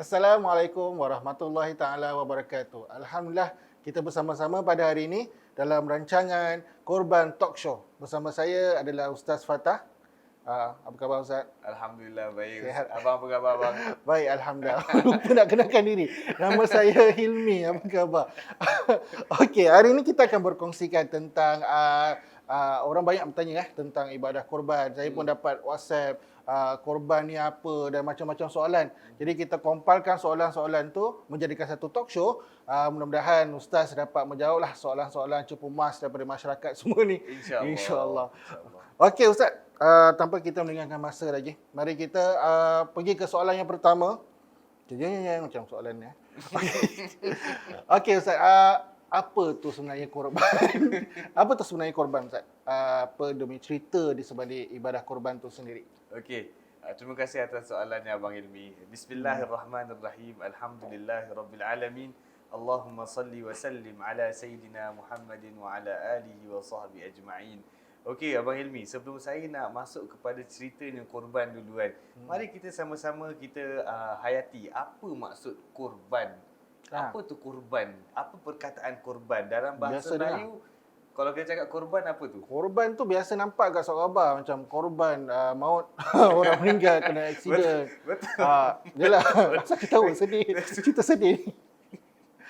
Assalamualaikum warahmatullahi taala wabarakatuh. Alhamdulillah kita bersama-sama pada hari ini dalam rancangan Korban Talk Show. Bersama saya adalah Ustaz Fatah. Apa khabar Ustaz? Alhamdulillah baik. Sihat? Abang apa khabar abang? Baik, Alhamdulillah. Lupa nak kenalkan diri. Nama saya Hilmi. Apa khabar? Okey, hari ini kita akan berkongsikan tentang orang banyak bertanya tentang ibadah korban. Saya pun dapat WhatsApp korban ni apa dan macam-macam soalan. Jadi kita kompilkan soalan-soalan tu menjadikan satu talk show. Mudah-mudahan Ustaz dapat menjawablah soalan-soalan cupu mas daripada masyarakat semua ni. InsyaAllah. InsyaAllah. Okey Ustaz, tanpa kita meninggalkan masa lagi, mari kita pergi ke soalan yang pertama. Macam soalan ni. Okey Ustaz, apa tu sebenarnya korban? Apa tu sebenarnya korban Ustaz? Apa demi cerita di sebalik ibadah korban tu sendiri? Okey. Terima kasih atas soalannya Abang Ilmi. Bismillahirrahmanirrahim. Alhamdulillahirabbil alamin. Allahumma salli wa sallim ala sayyidina Muhammadin wa ala alihi wa sahbihi ajma'in. Okey Abang Hilmi, sebelum saya nak masuk kepada ceritanya korban dulu kan. Mari kita sama-sama kita hayati apa maksud korban. Apa tu korban? Apa perkataan korban dalam bahasa Melayu? Kalau kita cakap korban apa tu? Korban tu biasa nampak kat surat khabar macam korban maut orang meninggal kena aksiden. Betul. Yalah, saya tahu sedih. Cerita sedih.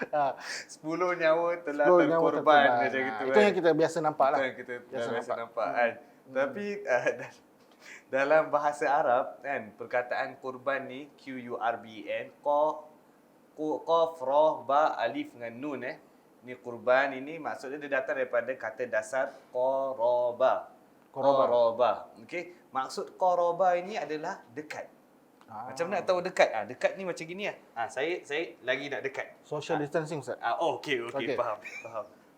10 nyawa telah 10 nyawa terkorban terkorban. macam gitu Itu kan. yang kita biasa nampak lah. Itu yang kita Biasa biasa nampak. nampak kan. Tapi dalam bahasa Arab kan perkataan korban ni QURBAN qaf ra ba alif dengan nun ni kurban ini maksudnya dia datang daripada kata dasar qaraba. Okey, maksud qaraba ini adalah dekat. Macam nak tahu dekat? Dekat ni macam gini saya lagi nak dekat. Social distancing Ustaz. Okey, Okey.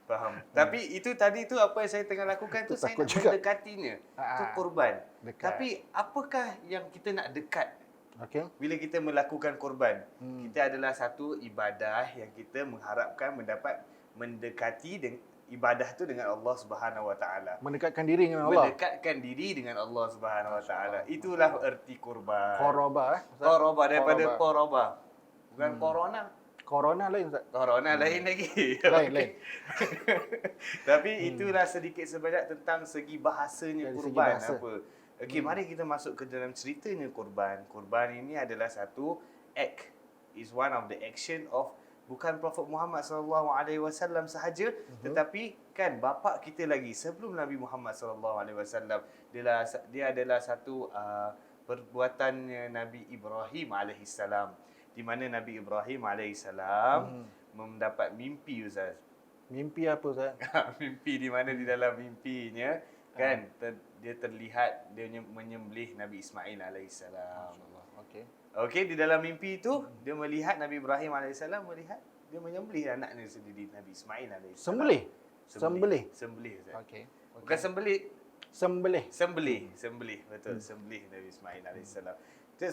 faham. Tapi itu tadi tu apa yang saya tengah lakukan tu saya takut nak juga. mendekatinya. Tu korban. Dekat. Tapi apakah yang kita nak dekat Okey. bila kita melakukan korban? Kita adalah satu ibadah yang kita mengharapkan mendapat mendekati dengan ibadah tu dengan Allah Subhanahu Wa Taala. Mendekatkan diri dengan Allah. Mendekatkan diri dengan Allah Subhanahu Wa Taala. Itulah erti korban. Qaraba Qaraba daripada qaraba. Bukan corona. Corona lain Ustaz. Corona lain lagi. Lain. Tapi itulah sedikit sebanyak tentang segi bahasanya Dari segi korban bahasa. apa. Okey, mari kita masuk ke dalam ceritanya korban. Korban ini adalah satu act. Is one of the action of bukan Prophet Muhammad sallallahu alaihi wasallam sahaja, tetapi kan bapa kita lagi sebelum Nabi Muhammad sallallahu alaihi wasallam dia adalah satu perbuatannya Nabi Ibrahim alaihissalam, di mana Nabi Ibrahim alaihissalam mendapat mimpi Ustaz. Mimpi apa Ustaz? Mimpi di mana di dalam mimpinya kan dia terlihat dia menyembelih Nabi Ismail alaihissalam. Okey. Okey, di dalam mimpi itu dia melihat Nabi Ibrahim alaihissalam melihat dia menyembelih anaknya sendiri Nabi Ismail alaihissalam. Sembelih. Sembelih Ustaz. Okey. Bukan sembelih, Sembelih. sembelih betul, sembelih Nabi Ismail alaihissalam.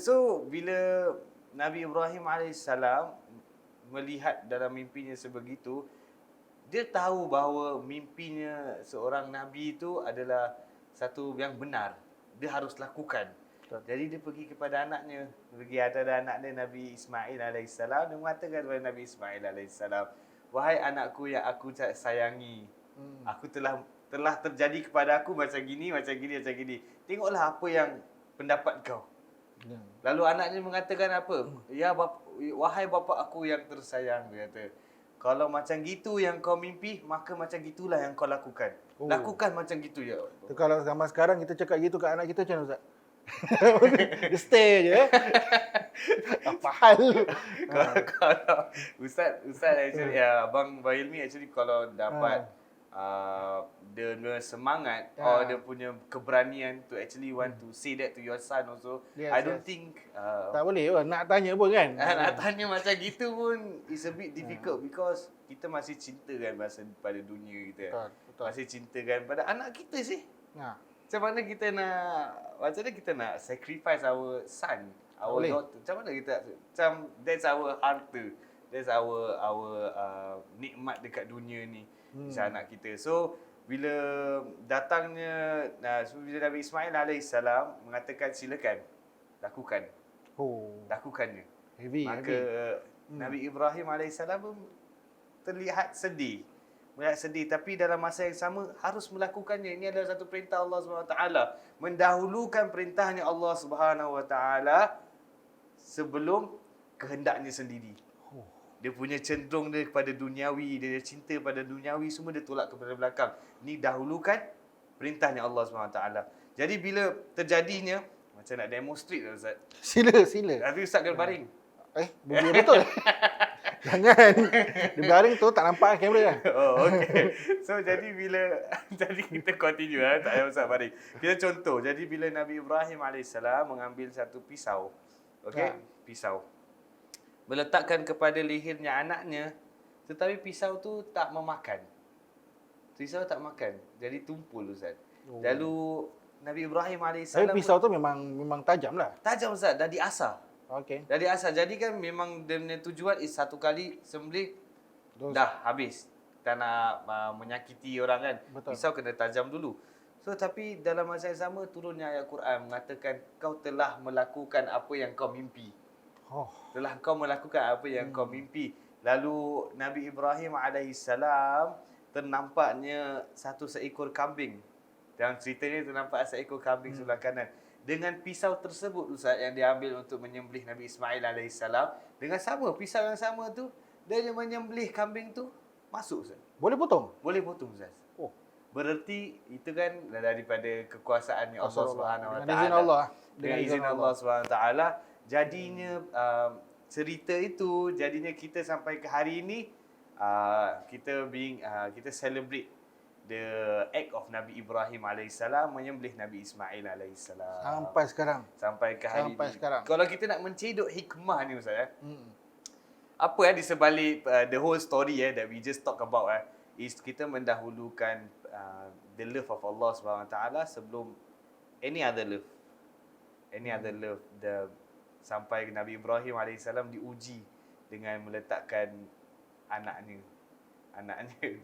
So bila Nabi Ibrahim alaihissalam melihat dalam mimpinya sebegitu, dia tahu bahawa mimpinya seorang nabi itu adalah satu yang benar. Dia harus lakukan. Jadi dia pergi kepada anaknya, pergi ada anak dia Nabi Ismail alaihissalam, dia mengatakan kepada Nabi Ismail alaihissalam, "Wahai anakku yang aku sayangi, aku telah terjadi kepada aku macam gini. Tengoklah apa yang pendapat kau." Lalu anaknya mengatakan apa? "Ya bapa, wahai bapa aku yang tersayang," dia kata, "kalau macam gitu yang kau mimpi, maka macam gitulah yang kau lakukan. Lakukan macam gitu ya." Tu kalau zaman sekarang kita cakap gitu kat anak kita macam mana Ustaz? Dia stay je. Apa hal? Kalau Ustaz actually Abang Bahilmi actually kalau dapat dia punya semangat or dia punya keberanian to actually want to say that to your son also, Yes, I don't think Tak boleh pun nak tanya pun kan. nak tanya macam gitu pun is a bit difficult because kita masih cinta kan pada dunia kita. Betul. Masih cinta kan pada anak kita sih. Nah, Macam mana kita nak sacrifice our son, our boleh. daughter? Macam mana kita that's our harta. That's our nikmat dekat dunia ni. Macam anak kita. So bila datangnya bila Nabi Ismail alaihissalam mengatakan silakan lakukannya. Oh. Lakukannya. Heavy, Maka heavy. Nabi Ibrahim alaihissalam pun terlihat sedih. Melihat sedih, tapi dalam masa yang sama harus melakukannya. Ini adalah satu perintah Allah Subhanahu Wa Taala. Mendahulukan perintahnya Allah Subhanahu Wa Taala sebelum kehendaknya sendiri. Oh. Dia punya cenderung dia kepada duniawi, dia cinta pada duniawi, semua dia tolak kepada belakang. Ini dahulukan perintahnya Allah SWT. Jadi bila terjadinya, macam nak demonstrate lah Ustaz. Sila. Tapi Ustaz kena baring. Boleh betul. Jangan. Dia baring tu tak nampak kamera. Oh, okey. So jadi jadi kita continue tak payah Ustaz baring. Kita contoh. Jadi bila Nabi Ibrahim alaihissalam mengambil satu pisau. Okey, pisau. Meletakkan kepada lehernya anaknya, tetapi pisau tu tak memakan. Pisau tak makan. Jadi tumpul Ustaz. Lalu Nabi Ibrahim alaihissalam Tapi pisau tu memang tajam lah. tajam Ustaz, dah diasah. Okey. Dah diasah. Jadi kan memang dia punya tujuan is satu kali sembelih dah habis. Tak nak menyakiti orang kan. Betul. Pisau kena tajam dulu. So tapi dalam masa yang sama turunnya ayat Quran mengatakan kau telah melakukan apa yang kau mimpi. Oh. Telah kau melakukan apa yang kau mimpi. Lalu Nabi Ibrahim alaihissalam ternampaknya satu seekor kambing. Dalam ceritanya ternampak seekor kambing sebelah kanan. Dengan pisau tersebut Ustaz yang diambil untuk menyembelih Nabi Ismail alaihissalam, dengan sama pisau yang sama tu dia menyembelih kambing tu masuk Ustaz. Boleh potong? Boleh potong Ustaz. Oh. Bererti itu kan daripada kekuasaannya Allah Subhanahu Wa Taala. Dengan izin Allah. Dengan izin Allah Subhanahu Wa Taala. Jadinya cerita itu jadinya kita sampai ke hari ini kita celebrate the act of Nabi Ibrahim alaihissalam menyembelih Nabi Ismail alaihissalam. Sampai sekarang. Sampai ke hari Sampai ini. sekarang. Kalau kita nak mencedok hikmah ni Ustaz apa di sebalik the whole story that we just talk about is kita mendahulukan the love of Allah Subhanahu Wa Taala sebelum any other love. Any other love. Sampai Nabi Ibrahim alaihissalam diuji dengan meletakkan anaknya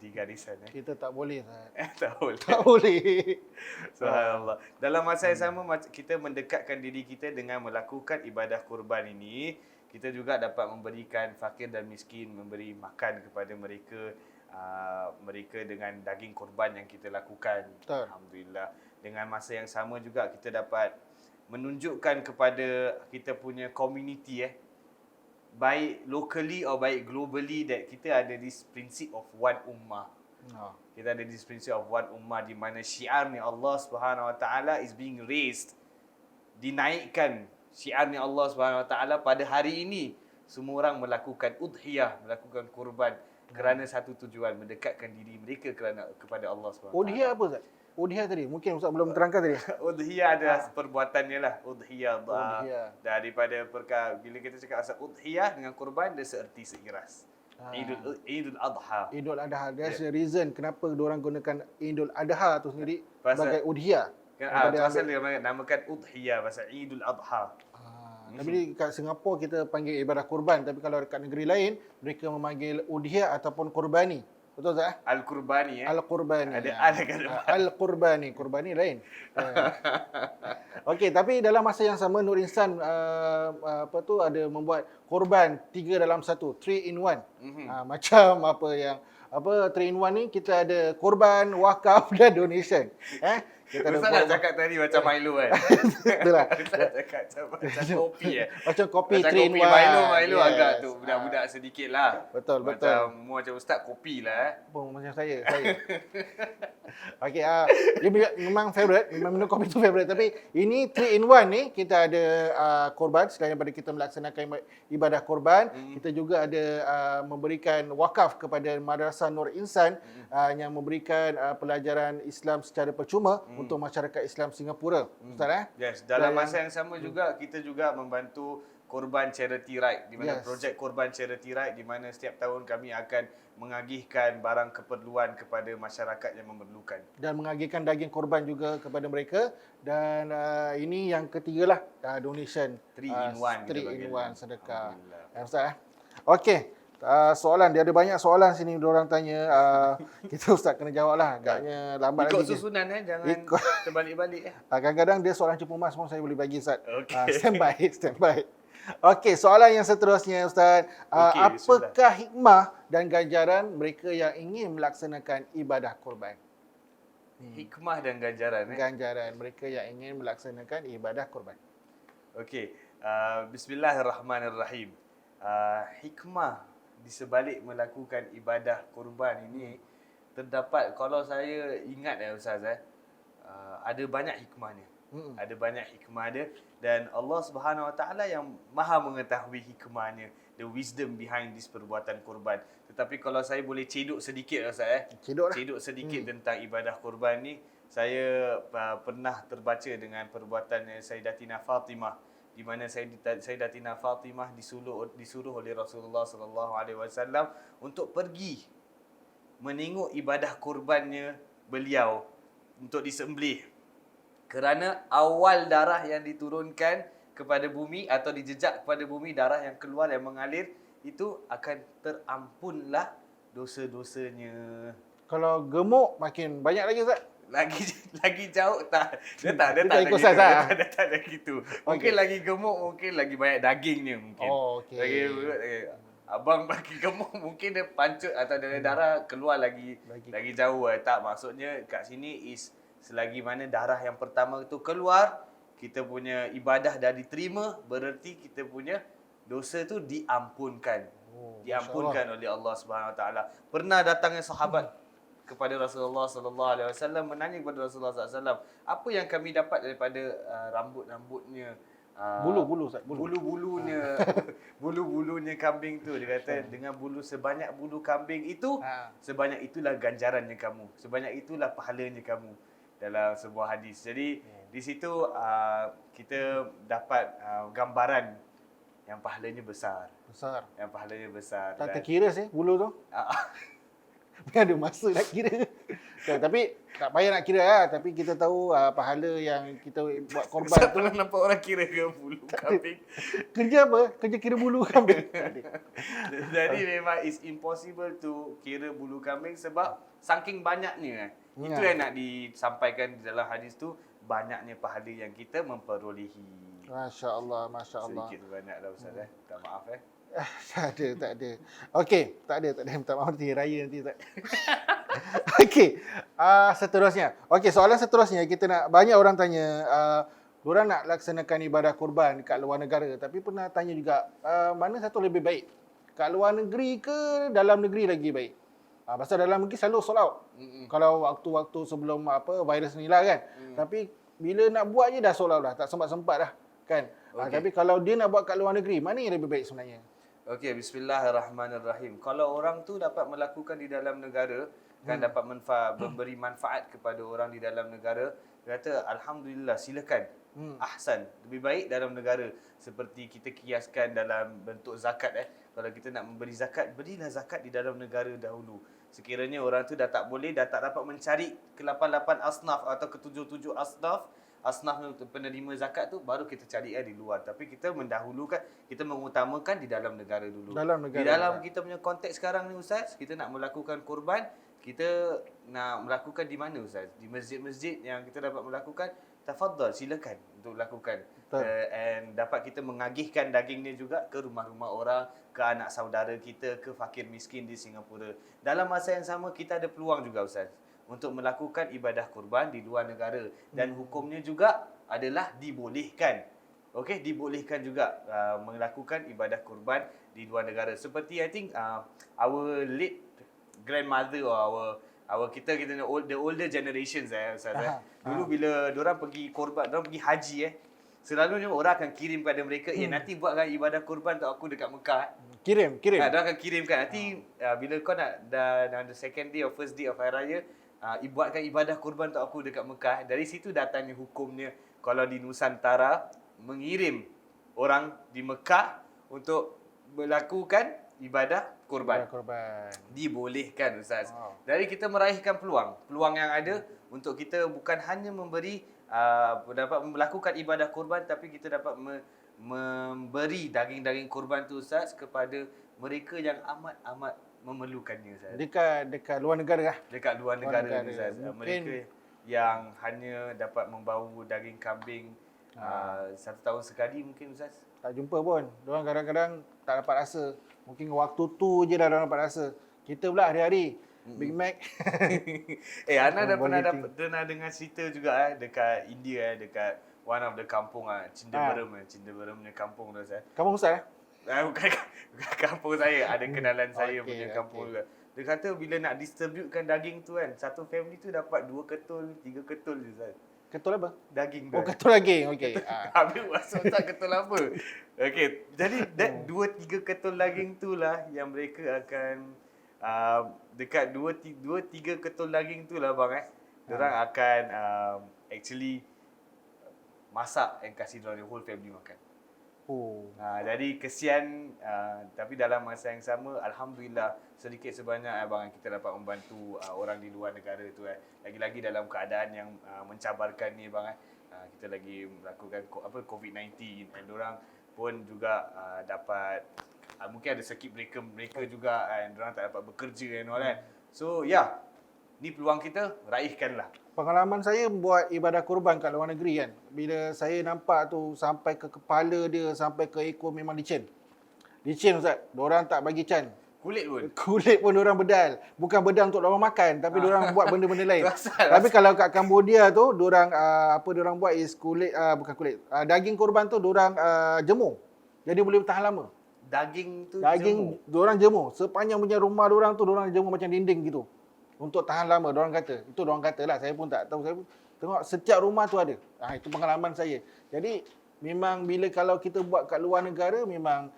di garisan. Kita tak boleh. Tak boleh. Tak boleh. Subhanallah. Dalam masa yang sama kita mendekatkan diri kita dengan melakukan ibadah kurban ini, kita juga dapat memberikan fakir dan miskin, memberi makan kepada mereka dengan daging kurban yang kita lakukan. Betul. Alhamdulillah. Dengan masa yang sama juga kita dapat menunjukkan kepada kita punya community baik locally atau baik globally that kita ada this principle of one ummah. Kita ada this principle of one ummah di mana syiarnya Allah Subhanahu Wa Taala is being raised, dinaikkan syiarnya Allah Subhanahu Wa Taala pada hari ini. Semua orang melakukan udhiyah, melakukan kurban kerana satu tujuan, mendekatkan diri mereka kepada Allah Subhanahu Wa Taala. Udhiyah apa Ustaz? Udhiyah tadi mungkin Ustaz belum terangkan tadi. Udhiyah adalah perbuatannya lah. Udhiyah. Daripada bila kita cakap asal udhiyah dengan kurban, dia seerti seiras. Idul Adha. Idul Adha. There's a reason kenapa diorang gunakan Idul Adha tu sendiri sebagai udhiyah. Pasal dia namakan udhiyah pasal Idul Adha. Tapi kat Singapura kita panggil ibadah kurban, tapi kalau dekat negeri lain mereka memanggil udhiyah ataupun kurbani. Betul tak? Al-Qurbani Al-Qurbani. Ada kat depan. Al-Qurbani. Kurbani lain. Okey, tapi dalam masa yang sama Nur Insan ada membuat kurban 3 dalam 1, 3 in 1. Macam 3 in 1 ni kita ada kurban, wakaf dan donation. Kita ada Ustaz nak cakap tadi macam Milo kan? Itulah. Ustaz nak cakap macam kopi Macam kopi macam 3 in 1. Milo agak tu budak-budak sedikit lah. Betul. Macam Ustaz kopi lah Macam saya. Okey, dia memang favourite, memang minum kopi tu favourite, tapi ini 3 in 1 ni kita ada korban. Selain daripada kita melaksanakan ibadah korban, kita juga ada memberikan wakaf kepada Madrasah Nur Insan yang memberikan pelajaran Islam secara percuma untuk masyarakat Islam Singapura. Ustaz Yes, dalam masa yang sama juga kita juga membantu Korban Charity Ride di mana projek Korban Charity Ride di mana setiap tahun kami akan mengagihkan barang keperluan kepada masyarakat yang memerlukan dan mengagihkan daging korban juga kepada mereka. Dan ini yang ketiga lah, donation 3 in 1 3 in 1 sedekah. Ustaz Okey. Soalan, dia ada banyak soalan sini diorang tanya. Kita Ustaz kena jawab lah. Agaknya lambat ikut lagi. Susunan jangan terbalik-balik Kadang-kadang dia soalan cepu mas pun saya boleh bagi Ustaz. Okay. Stand by. Okey, soalan yang seterusnya Ustaz. Okey, bismillah. Apakah hikmah dan ganjaran mereka yang ingin melaksanakan ibadah kurban? Hikmah dan ganjaran Ganjaran mereka yang ingin melaksanakan ibadah kurban. Okey, bismillahirrahmanirrahim. Hikmah di sebalik melakukan ibadah kurban ini terdapat, kalau saya ingat Ustaz, ada banyak hikmahnya. Mm-mm. Ada banyak hikmah dia, dan Allah Subhanahu Wa Taala yang Maha mengetahui hikmahnya, the wisdom behind this perbuatan kurban. Tetapi kalau saya boleh cedok sedikit Ustaz, Cedok lah. cedok sedikit tentang ibadah kurban ni, saya pernah terbaca dengan perbuatan Sayyidatina Fatimah, di mana Sayyidatina Fatimah disuruh oleh Rasulullah sallallahu alaihi wasallam untuk pergi menengok ibadah kurbannya beliau untuk disembelih, kerana awal darah yang diturunkan kepada bumi atau dijejak kepada bumi, darah yang keluar yang mengalir itu akan terampunlah dosa-dosanya. Kalau gemuk makin banyak lagi Ustaz. Lagi lagi jauh tak. Dia tak Dia tak ada ikut gitu. saiz, ah? Dia tak ada gitu. Mungkin Okey. lagi gemuk, mungkin lagi banyak dagingnya mungkin. Oh, okey. Abang bagi gemuk mungkin dia pancut atau dari darah keluar lagi jauh. Tak, maksudnya kat sini is selagi mana darah yang pertama itu keluar, kita punya ibadah dah diterima, bererti kita punya dosa tu diampunkan. Diampunkan oleh Allah Subhanahu Wa Taala. Pernah datangnya sahabat kepada Rasulullah sallallahu alaihi wasallam, menanya kepada Rasulullah sallallahu alaihi wasallam, apa yang kami dapat daripada rambut-rambutnya, Bulu Ustaz, bulu. bulu-bulunya bulu-bulunya kambing tu. Dia kata, dengan bulu sebanyak bulu kambing itu, sebanyak itulah ganjarannya kamu, sebanyak itulah pahalanya kamu, dalam sebuah hadis. Jadi di situ kita dapat gambaran yang pahalanya besar. Yang pahalanya besar. Tak terkira sih bulu tu. Ada masa nak kira. Tapi tak payah nak kira lah. Tapi kita tahu pahala yang kita buat korban Saya tu. pernah nampak orang kira ke bulu kambing. Kerja apa? Kerja kira bulu kambing. Jadi memang it's impossible to kira bulu kambing sebab saking banyaknya. Itu yang nak disampaikan di dalam hadis tu, banyaknya pahala yang kita memperolehi. Masya Allah, Masya Allah. Sedikit banyak dah Ustaz. Minta maaf Tak ada. Okey, tak ada. Minta maaf nanti raya nanti tak. Okey, seterusnya. Okey, soalan seterusnya kita nak, banyak orang tanya, diorang nak laksanakan ibadah kurban kat luar negara, tapi pernah tanya juga, mana satu lebih baik? Kat luar negeri ke dalam negeri lagi baik? Pasal dalam negeri selalu sold out. Kalau waktu-waktu sebelum virus ni lah kan. Tapi bila nak buat je dah sold out dah, tak sempat-sempat dah kan. Tapi kalau dia nak buat kat luar negeri, mana yang lebih baik sebenarnya? Okey, bismillahirrahmanirrahim. Kalau orang tu dapat melakukan di dalam negara, kan dapat memberi manfaat kepada orang di dalam negara, dia kata alhamdulillah, silakan. Ahsan. Lebih baik dalam negara. Seperti kita kiaskan dalam bentuk zakat Kalau kita nak memberi zakat, berilah zakat di dalam negara dahulu. Sekiranya orang tu dah tak boleh, dah tak dapat mencari ke-8 asnaf atau ke-7 asnaf penerima zakat tu, baru kita cari di luar. Tapi kita mendahulukan, kita mengutamakan di dalam negara dulu. Di dalam kita punya konteks sekarang ni Ustaz, kita nak melakukan kurban, kita nak melakukan di mana Ustaz? Di masjid-masjid yang kita dapat melakukan, tafadhal, silakan untuk lakukan. And dapat kita mengagihkan dagingnya juga ke rumah-rumah orang, ke anak saudara kita, ke fakir miskin di Singapura. Dalam masa yang sama, kita ada peluang juga Ustaz untuk melakukan ibadah kurban di luar negara, dan hukumnya juga adalah dibolehkan. Okey, dibolehkan juga melakukan ibadah kurban di luar negara. Seperti I think our late grandmother or kita the older generations Ustaz. Dulu bila diorang pergi korban, diorang pergi haji selalunya orang akan kirim kepada mereka, nanti buatkan ibadah kurban untuk aku dekat Mekah. Kirim. Diorang akan kirimkan. Nanti bila kau nak the second day or first day of Hari Raya, buatkan ibadah kurban untuk aku dekat Mekah. Dari situ datangnya hukumnya, kalau di Nusantara mengirim orang di Mekah untuk melakukan ibadah kurban. Dibolehkan Ustaz. Dari kita meraihkan peluang yang ada untuk kita bukan hanya memberi dapat melakukan ibadah kurban, tapi kita dapat memberi daging-daging kurban tu Ustaz kepada mereka yang amat memerlukannya Ustaz. Dekat luar negara lah. Dekat luar negara Ustaz. Mereka yang hanya dapat membawa daging kambing 1 tahun sekali mungkin Ustaz. Tak jumpa pun. Diorang kadang-kadang tak dapat rasa. Mungkin waktu tu je dah diorang dapat rasa. Kita pula hari-hari Big Mac. Ana dah pernah Burger King. pernah dengar cerita juga dekat India dekat one of the kampung Cindeberem Cindeberem punya kampung tu Ustaz. Kamu Ustaz eh? Bukan kampung saya, ada kenalan saya Okey, punya kampung okey. juga. Dia kata bila nak distributekan daging tu kan, satu family tu dapat 2 ketul, 3 ketul je Ustaz. Ketul apa? Daging tu. Oh, ketul daging. Okey. Habis masuk tak ketul apa. Okey, jadi that 2-3 ketul daging tu lah yang mereka akan dekat 2-3 ketul daging tu lah bang diorang akan actually masak and kasih diorang the whole family makan. Oh. Jadi kesian tapi dalam masa yang sama alhamdulillah sedikit sebanyak abang kita dapat membantu orang di luar negara tu lagi-lagi dalam keadaan yang mencabarkan ni bang kita lagi melakukan COVID-19 dan orang pun juga dapat mungkin ada circuit breaker mereka juga kan orang tak dapat bekerja and all kan. So ni peluang kita raihkanlah. Pengalaman saya buat ibadah kurban kat luar negeri kan. Bila saya nampak tu sampai ke kepala dia, sampai ke ekor memang licin. Licin Ustaz. Diorang tak bagi can. Kulit pun. Kulit pun diorang bedal. Bukan bedal untuk diorang makan, tapi diorang buat benda-benda lain. Rasal. Tapi kalau kat Cambodia tu, diorang apa diorang buat is kulit, bukan kulit. Daging kurban tu diorang jemur. Jadi boleh bertahan lama. Daging tu Daging diorang jemur. Sepanjang punya rumah diorang tu, diorang jemur macam dinding gitu. Untuk tahan lama, diorang kata. Itu diorang kata lah, saya pun tak tahu. Saya pun tengok setiap rumah tu ada. Itu pengalaman saya. Jadi, memang bila kalau kita buat kat luar negara, memang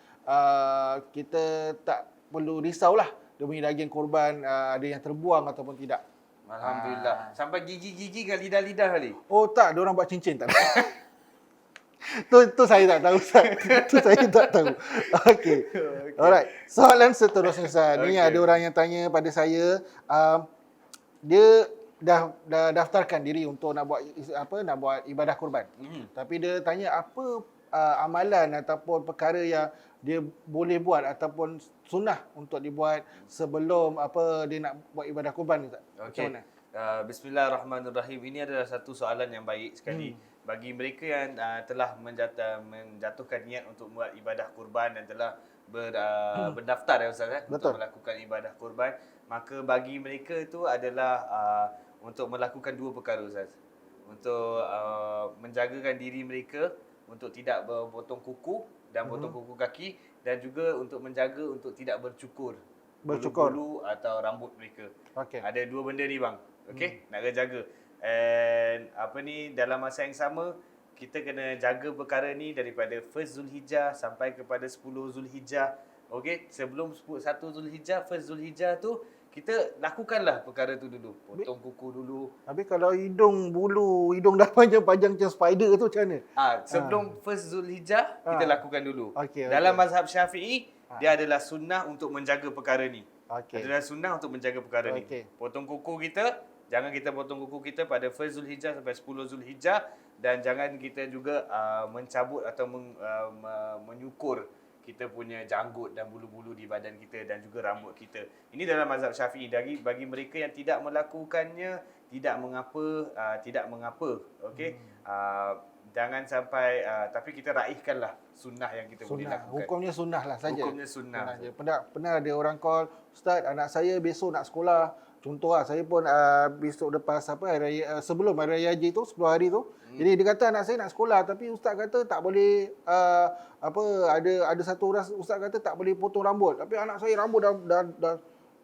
kita tak perlu risaulah. Dia punya daging korban ada yang terbuang ataupun tidak. Alhamdulillah. Sampai gigi-gigi ke lidah-lidah kali. Oh tak, diorang buat cincin tak? Tu saya tak tahu Ustaz. Tu saya tak tahu. Okey. Alright. Soalan seterusnya Ustaz. Ni ada orang yang tanya pada saya, dia dah daftarkan diri untuk nak buat ibadah kurban. Tapi dia tanya apa amalan ataupun perkara yang dia boleh buat ataupun sunnah untuk dibuat sebelum dia nak buat ibadah kurban Ustaz. Okey. Bismillahirrahmanirrahim. Ini adalah satu soalan yang baik sekali. Bagi mereka yang telah menjatuhkan niat untuk buat ibadah kurban dan telah berdaftar Ustaz untuk melakukan ibadah kurban, maka bagi mereka itu adalah untuk melakukan dua perkara Ustaz. Untuk menjagakan diri mereka untuk tidak berpotong kuku dan potong kuku kaki, dan juga untuk menjaga untuk tidak bercukur bulu atau rambut mereka. Okey. Ada dua benda ni bang. Okey, nak kena jaga. And dalam masa yang sama kita kena jaga perkara ni daripada 1 Zulhijjah sampai kepada 10 Zulhijjah. Okey, sebelum 1 Zulhijjah, 1 Zulhijjah tu kita lakukanlah perkara tu dulu. Potong kuku dulu. Habis kalau hidung dah panjang-panjang macam spider tu macam mana? Sebelum 1 Zulhijjah kita lakukan dulu. Okey, Dalam mazhab Syafi'i dia adalah sunnah untuk menjaga perkara ni. Okey. Adalah sunnah untuk menjaga perkara ni. Potong kuku kita, jangan kita potong kuku kita pada 1 Zulhijjah sampai 10 Zulhijjah, dan jangan kita juga mencabut atau menyukur kita punya janggut dan bulu-bulu di badan kita dan juga rambut kita. Ini dalam mazhab Syafi'i. Bagi mereka yang tidak melakukannya, tidak mengapa. Okey. Jangan sampai tapi kita raihkanlah sunnah yang kita boleh lakukan. Hukumnya sunnah lah saja. Hukumnya sunnah. Pernah ada orang call, Ustaz, anak saya besok nak sekolah. Contoh saya pun besok lepas hari raya, sebelum hari raya haji tu 10 hari tu. Jadi dia kata anak saya nak sekolah, tapi ustaz kata tak boleh ada satu orang ustaz kata tak boleh potong rambut. Tapi anak saya rambut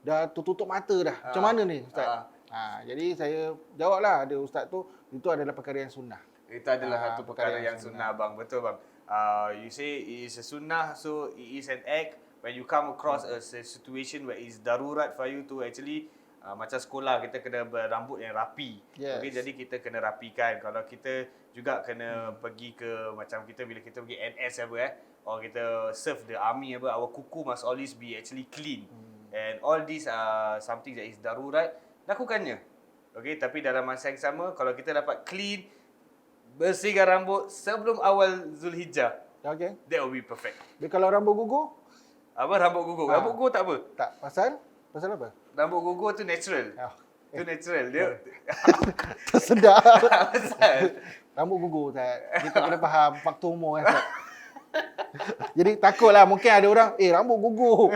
dah tutup mata dah. Macam mana ni ustaz? Jadi saya jawablah ada ustaz tu, itu adalah perkara yang sunnah. Itu adalah satu perkara yang sunnah bang. Betul bang. You say it is a sunnah, so it is an act. When you come across a situation where it's darurat for you to actually macam sekolah kita kena berambut yang rapi. Yes. Okay, jadi kita kena rapikan. Kalau kita juga kena pergi ke macam kita bila kita pergi NS or kita serve the army our kuku must always be actually clean. And all these are something that is darurat, lakukannya. Okay, tapi dalam masa yang sama kalau kita dapat clean, bersihkan rambut sebelum awal Zulhijjah, Okay. that will be perfect. Tapi kalau rambut gugur? Rambut gugur? Rambut gugur tak apa. Tak. Pasal apa? Rambut gugur tu natural. Tu natural. Dia Tersedak. pasal Rambut gugur Ustaz. Kita kena faham faktor umur kan Ustaz. Jadi takutlah mungkin ada orang, rambut gugur.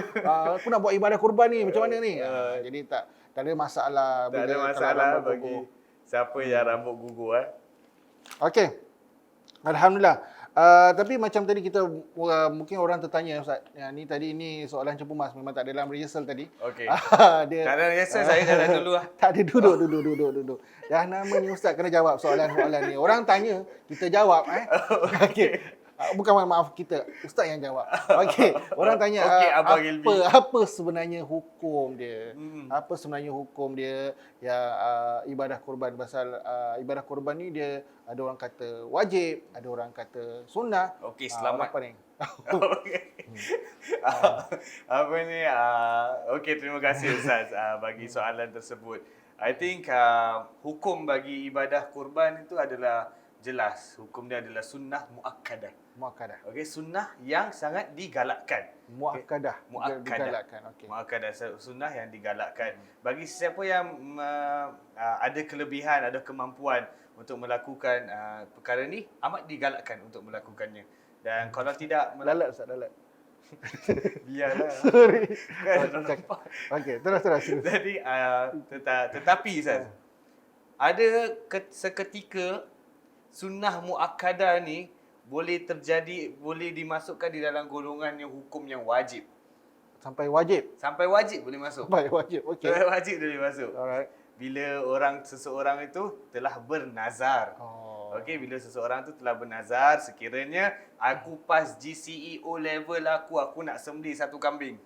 Aku nak buat ibadah kurban ni, macam mana ni? Jadi tak ada masalah Tak ada bila kalau masalah rambut bagi gugur. siapa yang rambut gugur. Okey. Alhamdulillah. Tapi macam tadi kita mungkin orang tertanya Ustaz. Ni tadi ni soalan cepu mas memang tak ada dalam rehearsal tadi. Okey. Dia Tak ada biasa saya jalan dulu lah. tak ada duduk. Dah nama ni Ustaz kena jawab soalan-soalan ni. Orang tanya, kita jawab Okey. Bukan maaf kita, Ustaz yang jawab. Okey, orang tanya Okey, Abang Hilmi. apa sebenarnya hukum dia? Apa sebenarnya hukum dia yang ibadah kurban? Pasal ibadah kurban ni dia ada orang kata wajib, ada orang kata sunnah. Okey, selamat. Apa ni? Okey. Apa ni? Okey, terima kasih Ustaz bagi soalan tersebut. I think hukum bagi ibadah kurban itu adalah jelas. Hukum dia adalah sunnah muakkadah. Muakkadah. Okey, sunnah yang sangat digalakkan. Muakkadah. Digalakkan. Okey. Muakkadah, sunnah yang digalakkan. Bagi sesiapa yang ada kelebihan, ada kemampuan untuk melakukan perkara ni, amat digalakkan untuk melakukannya. Dan kalau tidak Lalat Ustaz, lalat. biarlah. Sorry. Kan, Okey, terus. Jadi tetapi Ustaz, ada seketika sunnah muakkadah ni boleh terjadi, boleh dimasukkan di dalam golongan yang hukum yang wajib. Sampai wajib. Sampai wajib boleh masuk. Sampai wajib. Okey. Sampai wajib boleh masuk. Alright. Bila seseorang itu telah bernazar. Oh. Okey, bila seseorang tu telah bernazar, sekiranya aku pas GCE O level aku nak sembelih satu kambing.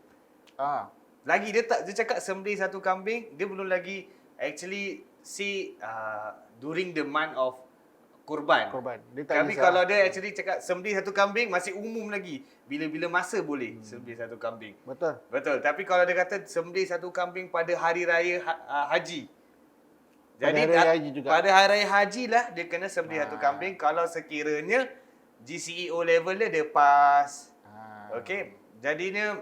Lagi dia cakap sembelih satu kambing, dia belum lagi actually see during the month of kurban. Dia tak Tapi kisah. kalau dia actually cakap sembelih satu kambing masih umum lagi. Bila-bila masa boleh sembelih satu kambing. Betul. Betul. Tapi kalau dia kata sembelih satu kambing pada hari raya haji. Jadi Pada hari raya haji juga. pada hari raya haji lah dia kena sembelih satu kambing kalau sekiranya GCE O level dia pas. Okey. Jadinya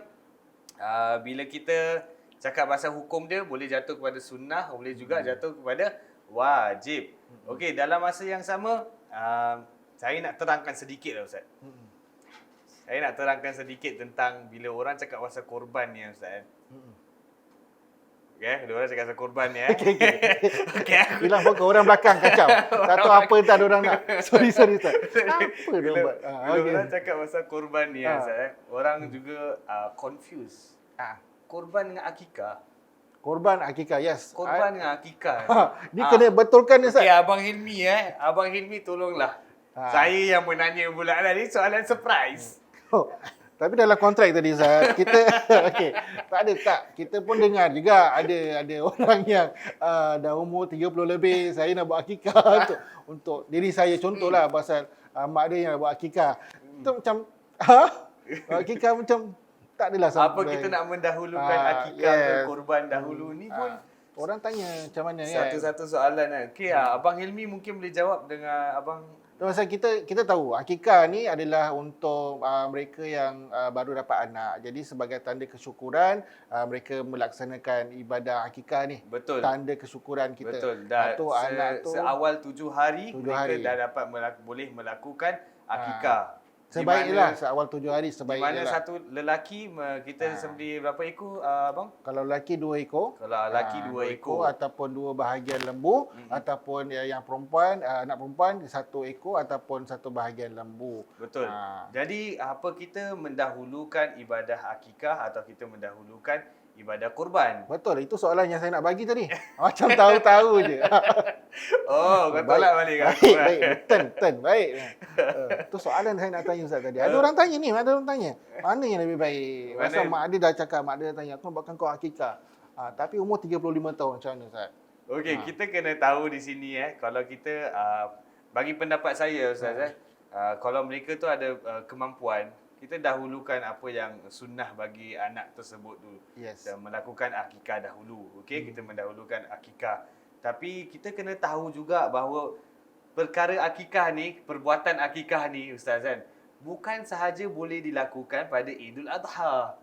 bila kita cakap pasal hukum dia boleh jatuh kepada sunnah, boleh juga jatuh kepada wajib. Okey, dalam masa yang sama saya nak terangkan sedikit lah Ustaz. Saya nak terangkan sedikit tentang bila orang cakap pasal korban ni Ustaz. Okey, bila orang cakap pasal korban ni Okey. Okey, Hilang fokus orang belakang kacau. Tak tahu apa entah ada orang nak. Sorry Ustaz. Apa dia bila, buat? bila orang cakap pasal korban ni Ustaz, orang juga confuse. Korban dengan akikah. Korban akikah, yes. Korban dengan akikah. Ni kena betulkan ni Ustaz. Okey, Abang Hilmi Abang Hilmi tolonglah. Saya yang menanya pula lah. Ni soalan surprise. Tapi dalam kontrak tadi Ustaz, kita okey, tak. Kita pun dengar juga ada orang yang dah umur 30 lebih, saya nak buat akikah untuk diri saya contohlah pasal mak dia yang nak buat akikah. Itu macam akikah macam tak adalah Apa kita nak mendahulukan akikah ke korban dahulu ni pun orang tanya macam mana satu-satu soalan kan. Okey, Abang Hilmi mungkin boleh jawab dengan Abang. Pasal kita tahu akikah ni adalah untuk mereka yang baru dapat anak. Jadi sebagai tanda kesyukuran mereka melaksanakan ibadah akikah ni. Betul. Tanda kesyukuran kita. Betul. Dan anak tu seawal 7 hari mereka hari dah dapat boleh melakukan akikah. Sebaiklah seawal 7 hari Di sebaiklah. mana satu lelaki kita sembelih berapa ekor abang? Kalau lelaki 2 ekor. Kalau lelaki 2 ekor ataupun 2 bahagian lembu ataupun yang perempuan anak perempuan 1 ekor ataupun 1 bahagian lembu. Betul. Jadi apa kita mendahulukan ibadah akikah atau kita mendahulukan ibadah kurban? Betul, itu soalan yang saya nak bagi tadi. Macam tahu-tahu je. Oh, kau tolak balik kan? Baik. Turn. Baik. Itu soalan saya nak tanya Ustaz tadi. Ada orang tanya ni, ada orang tanya. Mana yang lebih baik? Pasal mak dia dah cakap, mak dia tanya, aku nak buatkan kau akikah. Tapi umur 35 tahun, macam mana Ustaz? Okey, kita kena tahu di sini kalau kita, bagi pendapat saya Ustaz, kalau mereka tu ada kemampuan, kita dahulukan apa yang sunnah bagi anak tersebut dulu. Yes. Dan melakukan akikah dahulu. Okey, kita mendahulukan akikah. Tapi kita kena tahu juga bahawa perkara akikah ni, perbuatan akikah ni Ustaz kan, bukan sahaja boleh dilakukan pada Idul Adha.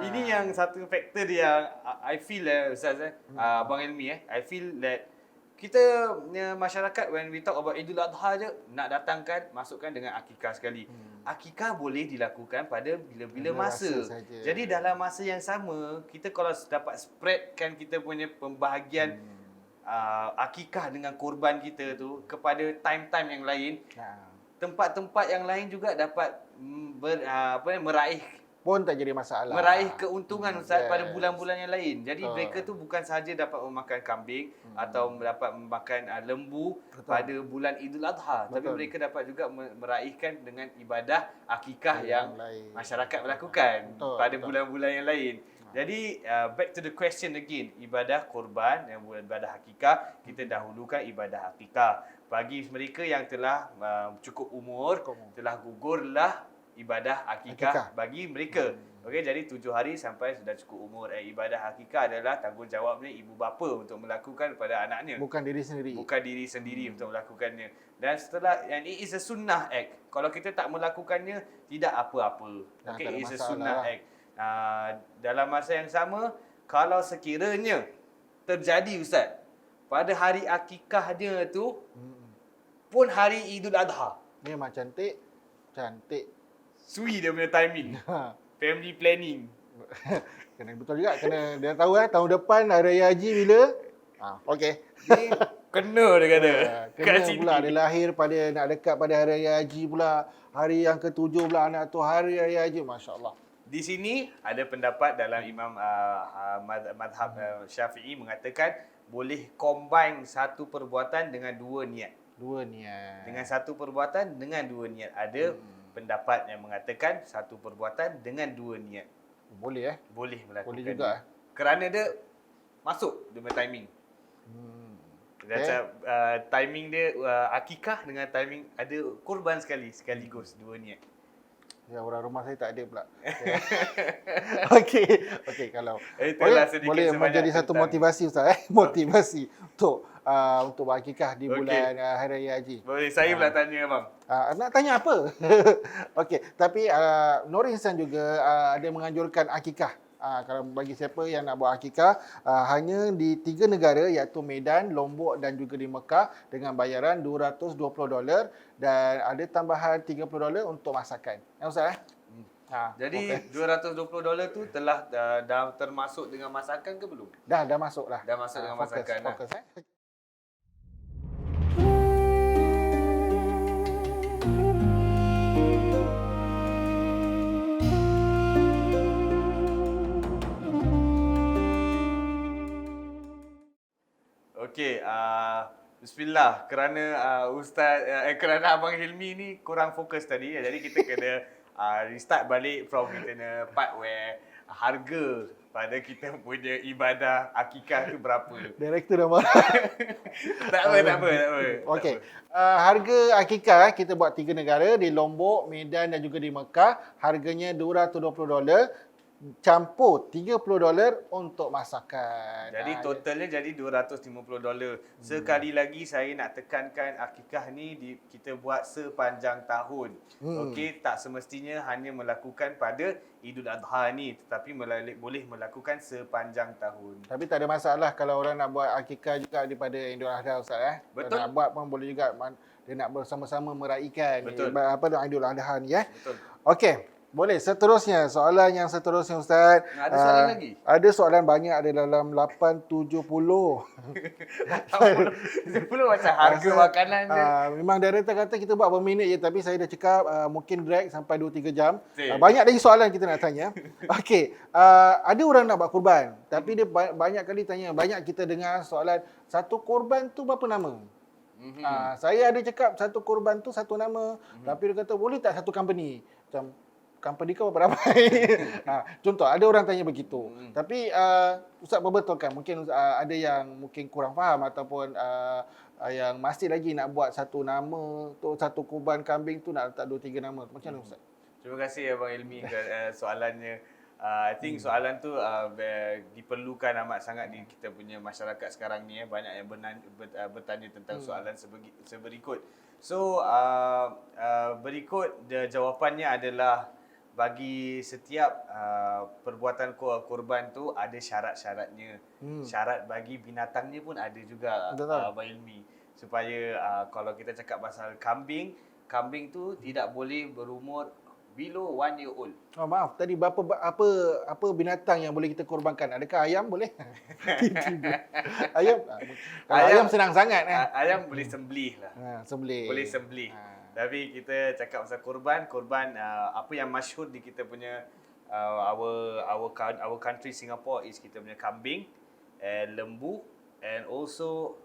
Ini yang satu faktor yang I feel Ustaz Abang Hilmi I feel that kita masyarakat when we talk about Idul Adha je nak datangkan masukkan dengan akikah sekali. Akikah boleh dilakukan pada bila-bila masa. saja. Jadi dalam masa yang sama, kita kalau dapat spreadkan kita punya pembahagian akikah dengan korban kita tu kepada time-time yang lain, tempat-tempat yang lain juga dapat meraih pun tak jadi masalah. keuntungan Ustaz pada Yes. bulan-bulan yang lain. Jadi Betul. mereka tu bukan sahaja dapat memakan kambing atau dapat memakan lembu Betul. pada bulan Idul Adha, tapi Betul. mereka dapat juga meraihkan dengan ibadah akikah yang lain. masyarakat melakukan Betul, pada betul. bulan-bulan yang lain. Jadi back to the question again, ibadah korban dan ibadah akikah, kita dahulukan ibadah akikah. Bagi mereka yang telah cukup umur, telah gugurlah ibadah akikah bagi mereka. Okey, jadi 7 hari sampai sudah cukup umur. Ibadah akikah adalah tanggungjawabnya ibu bapa untuk melakukan kepada anaknya. Bukan diri sendiri. Bukan diri sendiri untuk melakukannya. Dan and it is a sunnah act. Kalau kita tak melakukannya, tidak apa-apa. Okey, it is a sunnah act. Dalam masa yang sama, kalau sekiranya terjadi Ustaz, pada hari akikah dia tu pun hari Idul Adha. Memang cantik. Sui dia punya timing. Family planning. Kena betul juga. Kena dia tahu tahun depan Hari Raya Haji bila? Okey. Ni kena dia kata. Kena pula dia lahir pada nak dekat pada Hari Raya Haji pula. Hari yang ke-7 pula anak tu Hari Raya Haji. Masya-Allah. Di sini ada pendapat dalam Imam madhab Syafi'i mengatakan boleh combine satu perbuatan dengan dua niat. Dengan satu perbuatan dengan dua niat. Ada pendapat yang mengatakan satu perbuatan dengan dua niat. Boleh Boleh melakukan. Boleh juga. Kerana dia masuk dia punya timing. Macam timing dia akikah dengan timing ada korban sekaligus dua niat. Ya, orang rumah saya tak ada pula. Okey kalau boleh menjadi satu motivasi Ustaz motivasi untuk berakikah di bulan Hari Raya Haji. Boleh saya pula tanya abang. Nak tanya apa? Okey, tapi Nur Insan juga ada menganjurkan akikah. Kalau bagi siapa yang nak buat akikah, hanya di 3 negara iaitu Medan, Lombok dan juga di Mekah dengan bayaran $220 dan ada tambahan $30 untuk masakan. Ya Ustaz Jadi $220 tu telah dah termasuk dengan masakan ke belum? Dah masuk lah. Dah masuk dengan masakan. Fokus. Okey, bismillah kerana kerana abang Hilmi ni kurang fokus tadi, jadi kita kena restart balik from kita part where harga pada kita punya ibadah akikah tu berapa. Director dah marah. Tak apa. Okey. Harga akikah kita buat 3 negara di Lombok, Medan dan juga di Mekah. Harganya $220 campur $30 untuk masakan. Jadi totalnya jadi $250. Sekali lagi saya nak tekankan akikah ni kita buat sepanjang tahun. Okey, tak semestinya hanya melakukan pada Idul Adha ni, tetapi boleh melakukan sepanjang tahun. Tapi tak ada masalah kalau orang nak buat akikah juga daripada Idul Adha Ustaz Betul. Nak buat pun boleh juga dia nak bersama-sama meraihkan Idul Adha ni Betul. Okey. Boleh. Seterusnya, soalan yang seterusnya Ustaz. Ada soalan lagi? Ada soalan banyak, ada dalam 870. 10 macam harga makanan je. Memang director kata kita buat berapa minit je, tapi saya dah cakap mungkin drag sampai 2-3 jam. Betul. Banyak lagi soalan kita nak tanya. Okey, ada orang nak buat kurban, tapi dia banyak kali tanya, banyak kita dengar soalan, satu kurban tu berapa nama? Saya ada cakap satu kurban tu satu nama, tapi dia kata boleh tak satu company? Macam company kau berapa ramai? Contoh, ada orang tanya begitu. Tapi Ustaz berbetulkan, mungkin ada yang mungkin kurang faham ataupun yang masih lagi nak buat satu nama, tu satu kurban kambing tu nak letak 2-3 nama. Macam mana Ustaz? Terima kasih Abang Ilmi soalannya. I think soalan tu diperlukan amat sangat di kita punya masyarakat sekarang ni. Banyak yang bertanya tentang soalan seberikut. So, berikut jawapannya adalah bagi setiap perbuatan korban tu ada syarat-syaratnya. Syarat bagi binatangnya pun ada juga Abang Ilmi. Supaya kalau kita cakap pasal kambing kambing tu tidak boleh berumur below 1 year old. Oh maaf, tadi apa binatang yang boleh kita korbankan? Adakah ayam boleh? Ayam? Kalau ayam senang sangat Ayam boleh sembelih lah. sembelih. Boleh sembelih. Ha. Tapi kita cakap pasal korban apa yang masyhur di kita punya our country Singapore is kita punya kambing and lembu and also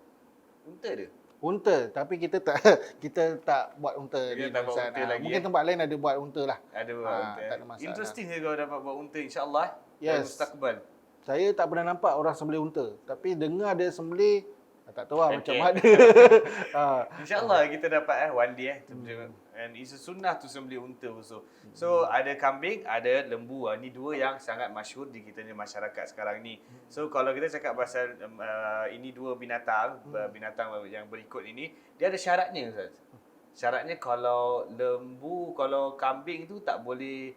unta dia. Unta, tapi kita tak buat unta Kita di tak buat Malaysia. unta lagi, Mungkin tempat lain ada buat unta lah. Ada buat unta. Tak ada masalah. Interesting je kalau dapat buat unta insya-Allah. Yes. Mustaqbal. Saya tak pernah nampak orang sembelih unta, tapi dengar dia sembelih tak tahu lah Okay. macam mana. InsyaAllah kita dapat one day and it's a sunnah to sembelih unta also. So ada kambing, ada lembu. Ni dua yang sangat masyhur di kita punya masyarakat sekarang ni. So kalau kita cakap pasal ini dua binatang, binatang yang berikut ini, dia ada syaratnya Ustaz. Syaratnya kalau lembu, kalau kambing tu tak boleh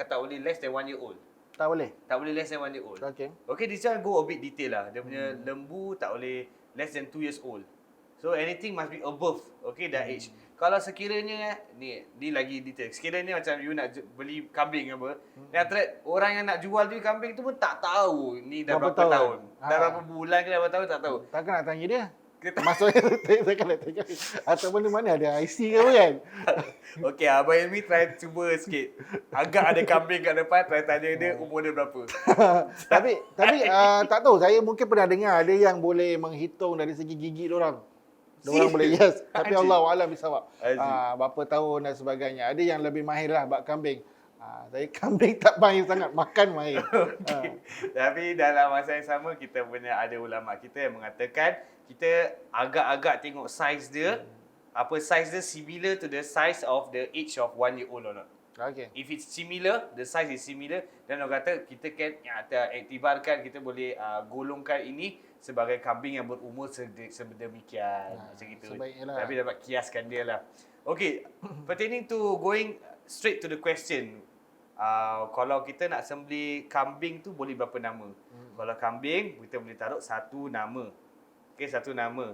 tak boleh less than 1 year old. Tak boleh. Tak boleh less than 1 year old. Okay. This one go a bit detail lah. Dia punya lembu tak boleh less than 2 years old. So anything must be above, that age. Kalau sekiranya ni lagi detail. Sekiranya macam you nak beli kambing apa, then after that orang yang nak jual tu kambing tu pun tak tahu ni dah berapa tahun. Dah berapa bulan ke dah berapa tahun tak tahu. Takkan nak tanya dia. Kita Maksudnya saya nak tanya. Ataupun mana ada IC ke apa kan? Okey, Abang Ilmi try cuba sikit. Agak ada kambing kat depan, try tanya dia umur dia berapa. tapi tak tahu, saya mungkin pernah dengar ada yang boleh menghitung dari segi gigi diorang. Diorang boleh tapi Allah alam bisawab. Berapa tahun dan sebagainya. Ada yang lebih mahir lah bab kambing. Saya kambing tak mahir sangat, makan mahir. Okay. Tapi dalam masa yang sama kita punya ada ulama kita yang mengatakan kita agak-agak tengok saiz dia, apa saiz dia similar to the size of the age of 1 year old or not. Okay. If it's similar, the size is similar, dan orang kata kita can aktibarkan, kita boleh golongkan ini sebagai kambing yang berumur sedemikian macam itu. Tapi dapat kiaskan dia lah. Okay, pertaining to going straight to the question, kalau kita nak sembelih kambing tu boleh berapa nama? Kalau kambing kita boleh taruh satu nama. Okay, satu nama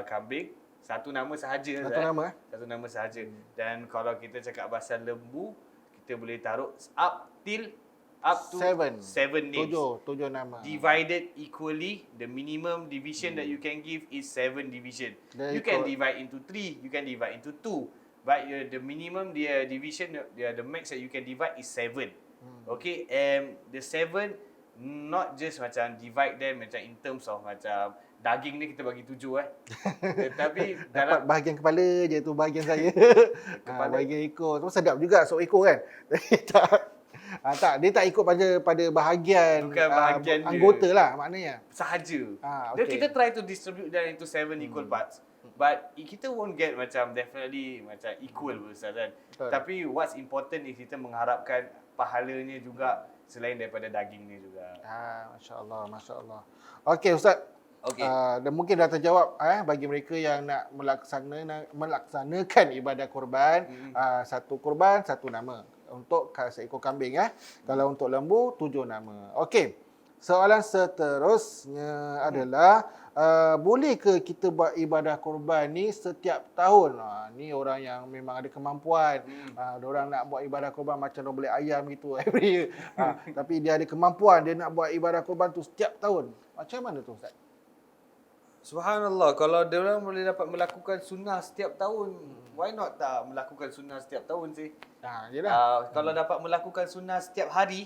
kambing, satu nama sahaja. Satu nama sahaja. Dan kalau kita cakap pasal lembu, kita boleh taruh up to 7 names. 7 nama. Divided equally, the minimum division that you can give is 7 division. You can divide into 3, you can divide into 2. But the minimum division, the max that you can divide is 7. Okay, and the 7 not just macam divide them macam in terms of macam daging ni kita bagi 7 Tapi dapat bahagian kepala je tu bahagian saya. Bahagian ekor tu sedap juga sop ekor kan. Dia tak ikut pada bahagian, bukan bahagian anggota lah maknanya. Sahaja. Okay. Kita try to distribute that into 7 equal parts. But kita won't get macam definitely macam equal Ustaz kan. Tapi what's important is kita mengharapkan pahalanya juga selain daripada dagingnya juga. Masya-Allah. Okey Ustaz. Okey. Dan mungkin dah terjawab bagi mereka yang nak melaksanakan ibadah korban, satu korban satu nama. Untuk seekor kambing Kalau untuk lembu 7 nama. Okey. Soalan seterusnya adalah boleh ke kita buat ibadah korban ni setiap tahun? Ni orang yang memang ada kemampuan. Diorang nak buat ibadah korban macam dia boleh ayam gitu every year. Tapi dia ada kemampuan, dia nak buat ibadah korban tu setiap tahun. Macam mana tu Ustaz? Subhanallah, kalau diorang boleh dapat melakukan sunnah setiap tahun, why not tak melakukan sunnah setiap tahun sih? Kalau dapat melakukan sunnah setiap hari,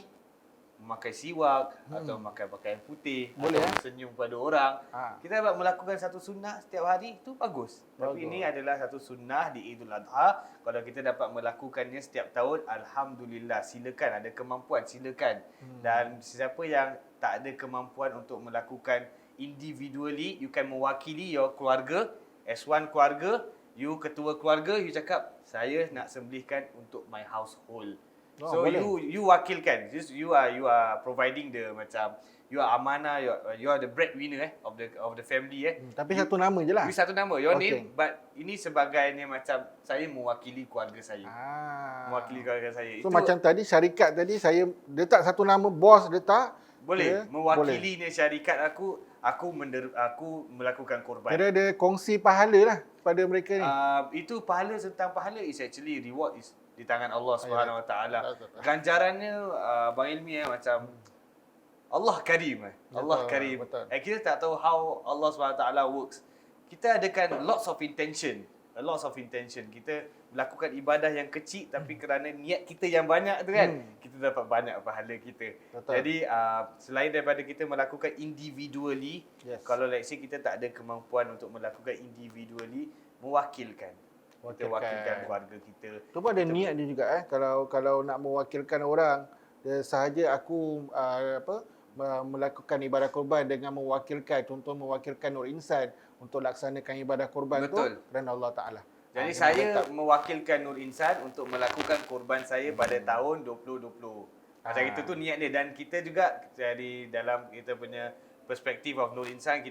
memakai siwak atau memakai pakaian putih, boleh atau senyum pada orang, kita dapat melakukan satu sunnah setiap hari, itu bagus. Tapi ini adalah satu sunnah di Idul Adha. Kalau kita dapat melakukannya setiap tahun, alhamdulillah, silakan. Ada kemampuan, silakan. Dan siapa yang tak ada kemampuan untuk melakukan individually, you can mewakili your keluarga, as one keluarga, you ketua keluarga, you cakap saya nak sembelihkan untuk my household. So you wakilkan. You are providing the macam you are amanah, you are the breadwinner of the family Tapi satu nama je lah. You satu nama, your name, but ini sebagainya macam saya mewakili keluarga saya. Mewakili keluarga saya. So macam tadi syarikat tadi saya letak satu nama bos letak, Boleh. Boleh. Mewakili syarikat aku melakukan korban. Kira ada kongsi pahala lah pada mereka ni. Itu pahala tentang pahala is actually reward is di tangan Allah Subhanahu Wa Taala. Betul. Ganjarannya Bang Ilmi macam Allah Karim. Allah Betul, Karim. betul. Kita tak tahu how Allah Subhanahu Wa Taala works. Kita adakan lots of intention. Kita melakukan ibadah yang kecil tapi kerana niat kita yang banyak tu kan, kita dapat banyak pahala kita. Betul. Jadi selain daripada kita melakukan individually, Yes. kalau let's say kita tak ada kemampuan untuk melakukan individually, mewakilkan. Kita wakilkan keluarga kita. Tu pun ada niat dia juga kalau nak mewakilkan orang, dia sahaja aku melakukan ibadah korban dengan mewakilkan, contoh mewakilkan Nur Insan untuk laksanakan ibadah korban Betul. tu kerana Allah Taala. Jadi saya mewakilkan Nur Insan untuk melakukan korban saya pada tahun 2020. Macam itu tu niat dia, dan kita juga dari dalam kita punya perspektif of Nur Insan,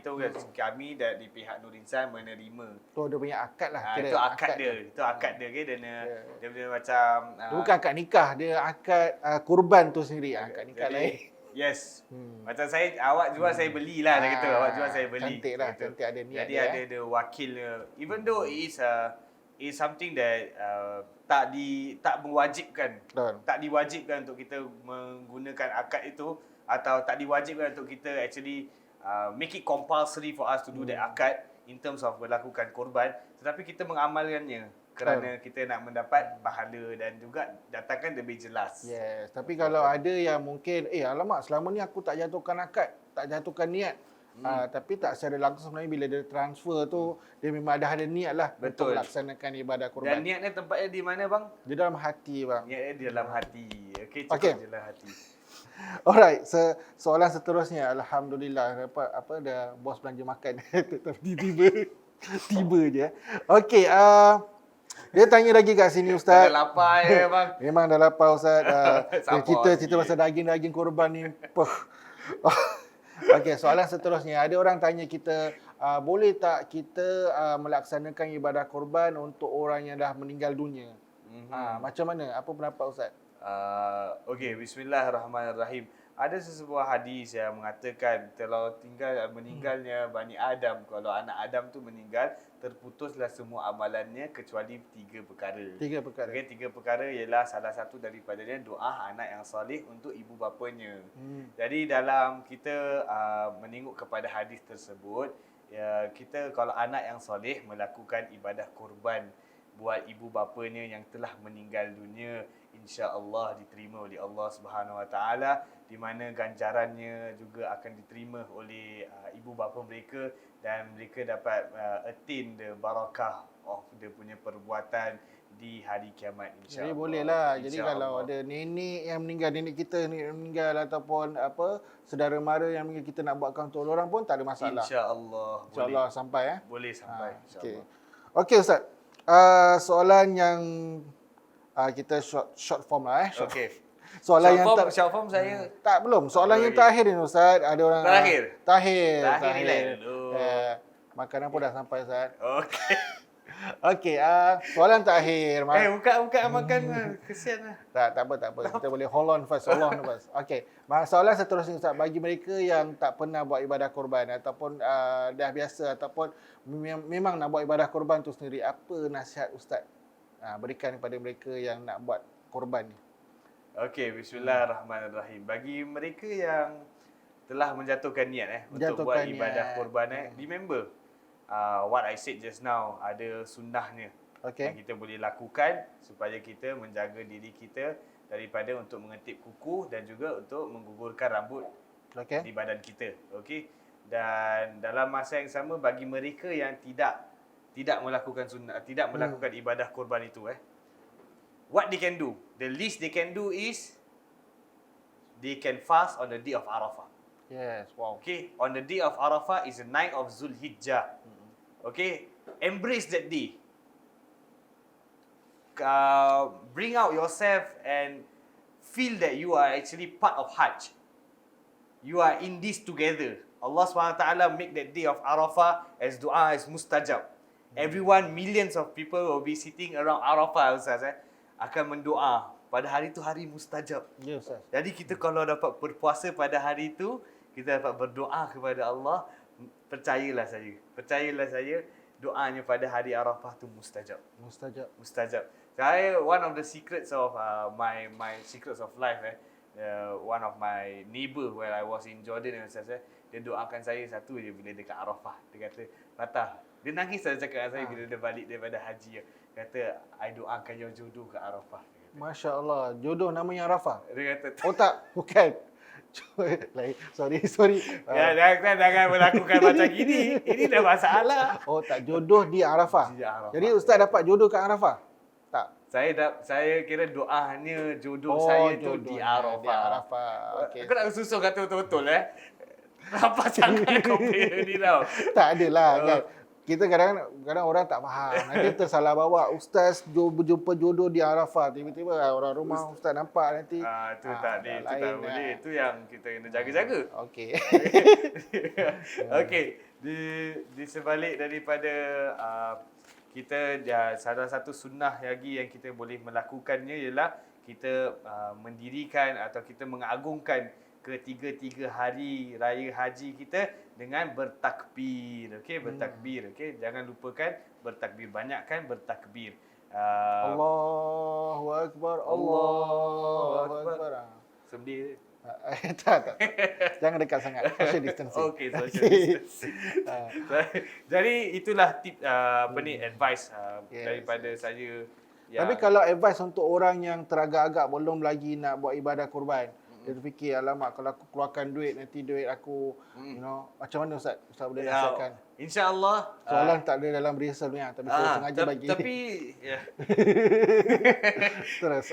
kami dari pihak Nur Insan menerima. Tu dia punya akad lah. Itu akad dia. Itu akad dia ke dia punya macam Dia bukan akad nikah, dia akad korban tu sendiri. Akad nikah lain. Yes. Macam awak jual saya belilah dia kata. Awak jual saya beli. Cantik lah, cantik ada niat Jadi dia. ada wakil dia. Even though it is something that tak mewajibkan. Betul. Tak diwajibkan untuk kita menggunakan akad itu, atau tak diwajibkan untuk kita actually make it compulsory for us to do that akad in terms of melakukan korban, tetapi kita mengamalkannya kerana kita nak mendapat pahala dan juga datangkan lebih jelas. Yes, tapi kalau ada yang mungkin alamak selama ni aku tak jatuhkan akad, tak jatuhkan niat. Tapi tak secara langsung sebenarnya bila dia transfer tu dia memang ada niat lah untuk melaksanakan ibadah korban. Dan niatnya tempatnya di mana bang? Di dalam hati bang. Niatnya di dalam hati. Okey, cukup Okey. je dalam hati. Alright, soalan seterusnya, alhamdulillah apa dah bos belanja makan tiba je. Okey, dia tanya lagi kat sini Ustaz. Dah lapar ya bang. Memang dah lapar Ustaz. Sabar Cerita pasal daging korban ni. Okey, soalan seterusnya. Ada orang tanya kita, boleh tak kita melaksanakan ibadah korban untuk orang yang dah meninggal dunia? Macam mana? Apa pendapat Ustaz? Okey, bismillahirrahmanirrahim. Ada sesebuah hadis yang mengatakan kalau meninggalnya Bani Adam, kalau anak Adam tu meninggal, terputuslah semua amalannya kecuali 3 perkara. 3 perkara. Okay, 3 perkara ialah salah satu daripadanya doa anak yang soleh untuk ibu bapanya. Jadi dalam kita menengok kepada hadis tersebut, kita kalau anak yang soleh melakukan ibadah korban buat ibu bapanya yang telah meninggal dunia, insya-Allah diterima oleh Allah Subhanahu Wa Taala, di mana ganjarannya juga akan diterima oleh ibu bapa mereka dan mereka dapat attain the barakah of dia punya perbuatan di hari kiamat, insya-Allah. Jadi boleh lah. Jadi kalau ada nenek yang meninggal, nenek kita ni meninggal ataupun saudara mara yang meninggal, kita nak buatkan untuk orang pun tak ada masalah. Insya-Allah InsyaAllah sampai boleh sampai, insya-Allah. Okey Ustaz. Soalan yang kita short form lah Okey. Soalan short form saya tak belum. Soalan yang terakhir ni Ustaz, ada orang Terakhir Terakhir. dulu. Makanan pun dah sampai Ustaz. Okey. Okey, soalan terakhir. Buka makan kesian lah. Tak apa. Kita boleh hold on first. Okey. Soalan seterusnya Ustaz, bagi mereka yang tak pernah buat ibadah korban ataupun dah biasa ataupun memang nak buat ibadah korban tu sendiri, apa nasihat Ustaz berikan kepada mereka yang nak buat korban ni? Okey, bismillahirrahmanirrahim. Bagi mereka yang telah menjatuhkan niat untuk buat ibadah korban, remember what I said just now, ada sunnahnya yang kita boleh lakukan supaya kita menjaga diri kita daripada untuk mengentip kuku dan juga untuk menggugurkan rambut di badan kita. Okey. Dan dalam masa yang sama, bagi mereka yang tidak melakukan sunnah, tidak melakukan ibadah korban itu, what they can do, the least they can do is they can fast on the day of Arafah. Yes, wow. Okay, on the day of Arafah is the 9th of Zulhijjah. Okay, embrace that day. Bring out yourself and feel that you are actually part of Hajj. You are in this together. Allah SWT make that day of Arafah as dua as mustajab. Everyone, millions of people will be sitting around Arafah, Ustaz, akan mendoa pada hari tu hari mustajab. Ya Ustaz. Jadi kita kalau dapat berpuasa pada hari itu, kita dapat berdoa kepada Allah, percayalah saya, doanya pada hari Arafah tu mustajab. Mustajab. Saya one of the secrets of my secrets of life one of my neighbor when I was in Jordan dia doakan saya satu je bila dekat Arafah. Dia kata, "Fatah." Dia nangis saja cakap dengan saya bila dia balik daripada haji. Kata, "I doakan your jodoh ke Arafah." Masya Allah, jodoh namanya Arafah. Dia kata, Oh tak, bukan. Sorry. jangan melakukan macam gini. Ini dah masalah. Oh tak, jodoh di Arafah. Di Arafah. Jadi Ustaz dapat jodoh kat Arafah? Tak. Saya kira doanya jodoh saya tu di Arafah. Di Arafah. Okay. Aku nak susun kata betul-betul Apa sangat kau punya ni tau. Tak adalah kan. Kita kadang-kadang orang tak faham. Nanti tersalah bawa ustaz berjumpa jodoh di Arafah. Tiba-tiba orang rumah ustaz nampak nanti. Itu tak boleh. Itu yang kita kena jaga-jaga. Okey. Okey. Di sebalik daripada kita salah satu sunnah lagi yang kita boleh melakukannya ialah kita mendirikan atau kita mengagungkan ketiga-tiga hari raya haji kita dengan bertakbir. Okey, bertakbir. Okey, jangan lupakan bertakbir, banyakkan bertakbir. Allahu akbar. Allahu akbar. Sembelih. Tak. Jangan dekat sangat. Social distancing. Okey, social distancing. Jadi itulah tip advice daripada saya. Tapi kalau advice untuk orang yang teragak-agak belum lagi nak buat ibadah kurban, dia terfikir, alamak kalau aku keluarkan duit, nanti duit aku, macam mana Ustaz? Ustaz boleh nasihatkan? InsyaAllah. Soalan tak ada dalam rehearsal ni, tapi saya sengaja bagi. Tapi, terus.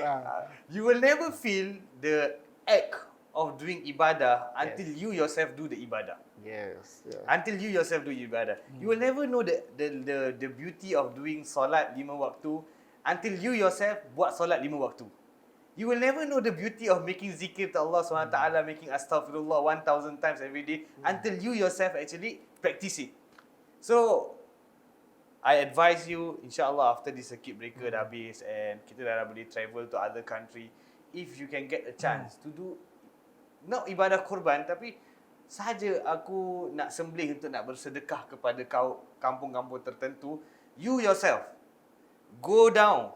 You will never feel the act of doing ibadah until you yourself do the ibadah. Yes. Until you yourself do ibadah. You will never know the beauty of doing solat 5 waktu until you yourself buat solat 5 waktu. You will never know the beauty of making zikir to Allah SWT, making astaghfirullah 1,000 times every day until you yourself actually practice it. So, I advise you, insyaAllah after this circuit breaker dah habis and kita dah boleh travel to other country, if you can get a chance to do, not ibadah kurban, tapi sahaja aku nak sembelih untuk nak bersedekah kepada kampung-kampung tertentu, you yourself, go down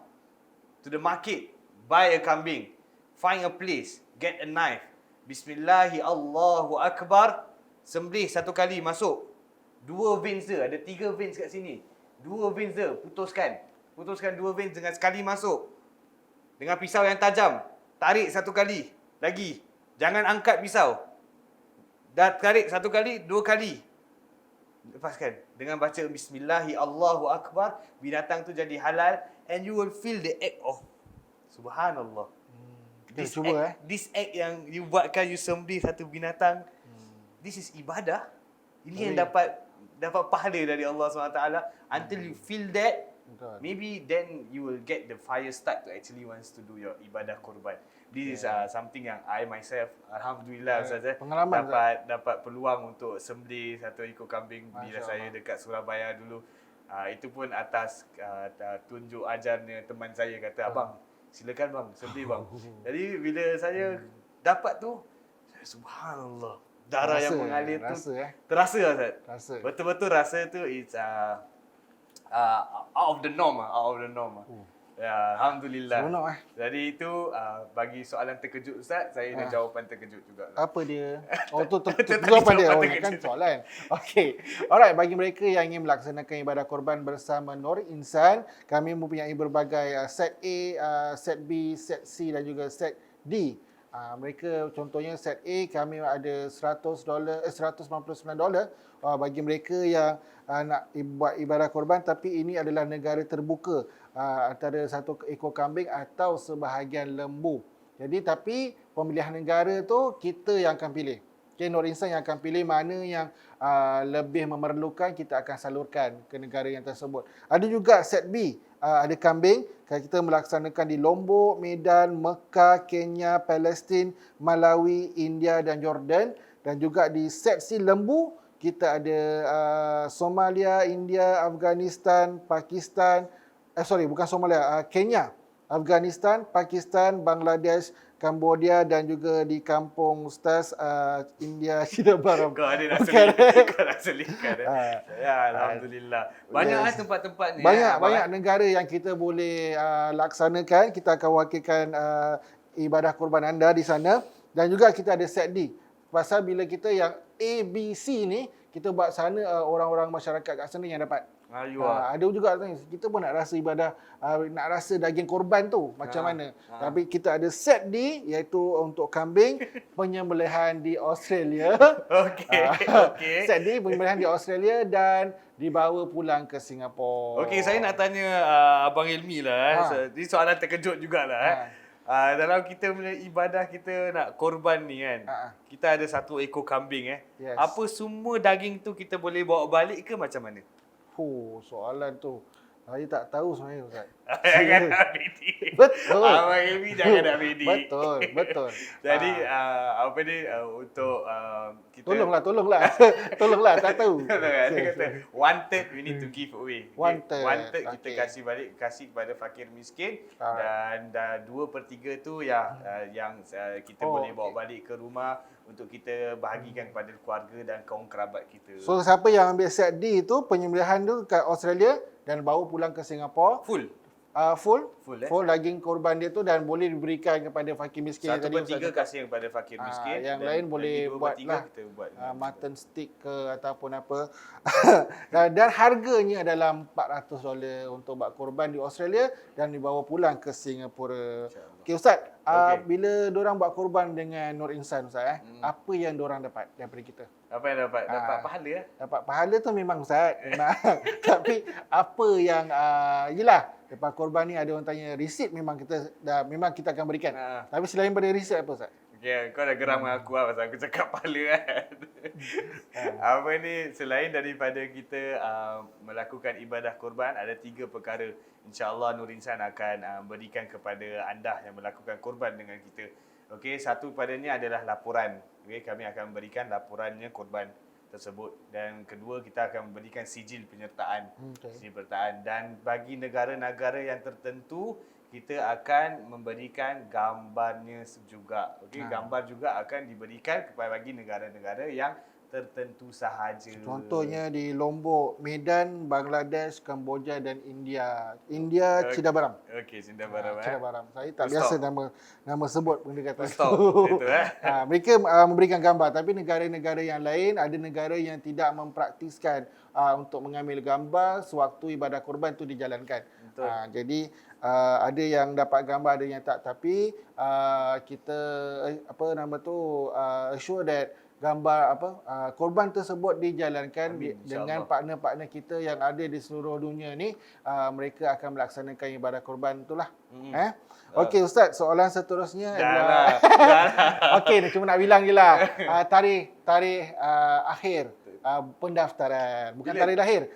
to the market, buy a kambing, find a place, get a knife, Bismillahi Allahu Akbar, sembelih satu kali, masuk. 2 veins dia, ada 3 veins kat sini. 2 veins dia, putuskan 2 veins dengan sekali masuk. Dengan pisau yang tajam, tarik satu kali, lagi. Jangan angkat pisau. Dah tarik satu kali, 2 kali. Lepaskan. Dengan baca Bismillahi Allahu Akbar, binatang tu jadi halal and you will feel the act of Subhanallah. This act yang you buatkan, you sembelih satu binatang, this is ibadah. Ini yang dapat pahala dari Allah SWT. Until you feel that, maybe then you will get the fire start to actually wants to do your ibadah kurban. This is something yang I myself, alhamdulillah pengalaman dapat peluang untuk sembelih satu ekor kambing bila saya dekat Surabaya dulu. Itu pun atas tunjuk ajarnya teman saya, kata, "Abang, silakan bang, sembelih bang." Jadi bila saya dapat tu, subhanallah, darah yang mengalir tu terasa Ustaz. Betul-betul rasa tu it's out of the norm. Ya, alhamdulillah. Seronok Jadi itu bagi soalan terkejut Ustaz, saya ada jawapan terkejut juga. Apa dia? Oh tu jawapan dia. Oh kan soalan. Okey. Alright, bagi mereka yang ingin melaksanakan ibadah korban bersama Nur Insan, kami mempunyai berbagai set A, set B, set C dan juga set D. Mereka contohnya set A kami ada $100, $199 bagi mereka yang nak buat ibadah korban, tapi ini adalah negara terbuka, antara satu ekor kambing atau sebahagian lembu. Jadi tapi pemilihan negara tu kita yang akan pilih. Okay, Nur Insan yang akan pilih mana yang lebih memerlukan, kita akan salurkan ke negara yang tersebut. Ada juga set B, ada kambing, kita melaksanakan di Lombok, Medan, Mekah, Kenya, Palestin, Malawi, India dan Jordan. Dan juga di set C lembu, kita ada Somalia, India, Afghanistan, Pakistan, bukan Somalia, Kenya, Afghanistan, Pakistan, Bangladesh, Cambodia dan juga di kampung Ustaz India, Cina Baram. Kau ada nak Bukan. kau nak selitkan. Ah, Ya, alhamdulillah. Banyak yes. tempat-tempat ni. Banyak negara yang kita boleh laksanakan. Kita akan wakilkan ibadah kurban anda di sana. Dan juga kita ada set D. Pasal bila kita yang A, B, C ni, kita buat sana orang-orang masyarakat kat sana yang dapat. Ada juga kita pun nak rasa ibadah, nak rasa daging korban tu macam mana. Tapi kita ada set D, iaitu untuk kambing penyembelihan di Australia. Okey. Set D penyembelihan di Australia dan dibawa pulang ke Singapura. Okey, saya nak tanya Abang Ilmi lah. Ini soalan terkejut jugalah. Dalam kita punya ibadah kita nak korban ni kan, kita ada 1 ekor kambing Yes. Apa semua daging tu kita boleh bawa balik ke macam mana? Soalan tu saya tak tahu sebenarnya Ustaz. Jangan nak bedi. Betul. Abang Ilmi jangan nak bedi. Betul. Jadi apa ni untuk kita Tolonglah tak tahu. Dia kata 1/3 we need to give away. 1/3 kita kasih kepada fakir miskin dan 2/3 tu yang kita boleh bawa balik ke rumah untuk kita bahagikan kepada keluarga dan kaum kerabat kita. So siapa yang ambil set D tu penyembelihan tu kat Australia dan bawa pulang ke Singapura full daging korban dia tu dan boleh diberikan kepada fakir miskin. 1/3 kasih kepada fakir miskin. Yang lain boleh buat lah mutton steak ke ataupun apa. dan harganya adalah $400 untuk buat korban di Australia dan dibawa pulang ke Singapura. Okey Ustaz, bila diorang buat korban dengan Nur Insan Ustaz, apa yang diorang dapat daripada kita? Apa yang dapat? Dapat pahala Dapat pahala tu memang Ustaz, memang. Tapi apa yang yelah, lepas korban ni ada orang tanya resit, memang kita akan berikan. Tapi selain pada resit apa Ustaz? Okay, kau dah geram dengan aku pasal aku cakap pahala kan. Apa ni, selain daripada kita melakukan ibadah korban, ada 3 perkara insya-Allah Nur Insan akan berikan kepada anda yang melakukan korban dengan kita. Okey, satu padanya adalah laporan. Okey, kami akan memberikan laporannya korban tersebut dan kedua kita akan memberikan sijil penyertaan. Sijil penyertaan dan bagi negara-negara yang tertentu kita akan memberikan gambarnya juga. Okey, gambar juga akan diberikan kepada bagi negara-negara yang tertentu sahaja. Contohnya di Lombok, Medan, Bangladesh, Kemboja dan India. Cina Baram. Okey, Cina Baram. Cina Baram. Saya tak biasa nama sebut pendekatan itu. Itu mereka memberikan gambar, tapi negara-negara yang lain ada negara yang tidak mempraktiskan untuk mengambil gambar sewaktu ibadah korban itu dijalankan. Jadi ada yang dapat gambar, ada yang tak, tapi kita assure that gambar korban tersebut dijalankan. Amin, dengan partner-partner kita yang ada di seluruh dunia ni, mereka akan melaksanakan ibadah korban itulah. Okey Ustaz, soalan seterusnya adalah okey, cuma nak bilang je lah tarikh akhir pendaftaran, bukan tarikh lahir,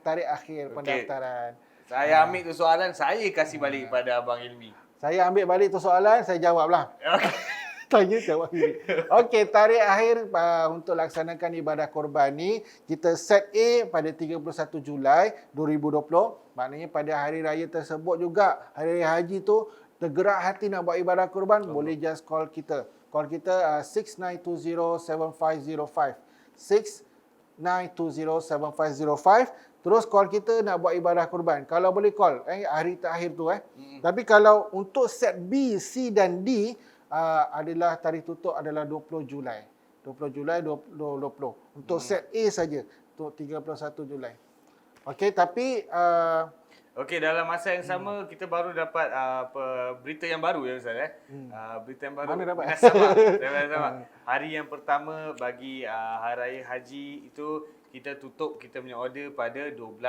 tarikh akhir pendaftaran. Saya ambil tu soalan, saya kasih balik kepada Abang Ilmi. Saya ambil balik tu soalan, saya jawablah. Tanya jawab sendiri. Okey, tarikh akhir untuk laksanakan ibadah korban ni kita set A pada 31 Julai 2020. Maknanya pada hari raya tersebut juga, hari raya haji tu, tergerak hati nak buat ibadah korban, boleh just call kita. Call kita 69207505. 69207505. Terus call kita nak buat ibadah korban. Kalau boleh call hari terakhir tu Tapi kalau untuk set B, C dan D adalah tarikh tutup adalah 20 Julai. 20 Julai 2020. Untuk set A saja untuk 31 Julai. Okey, tapi okey, dalam masa yang sama kita baru dapat berita yang baru ya Ustaz berita yang baru. Mana dapat? Sama. Hari yang pertama bagi hari raya haji itu kita tutup kita punya order pada 12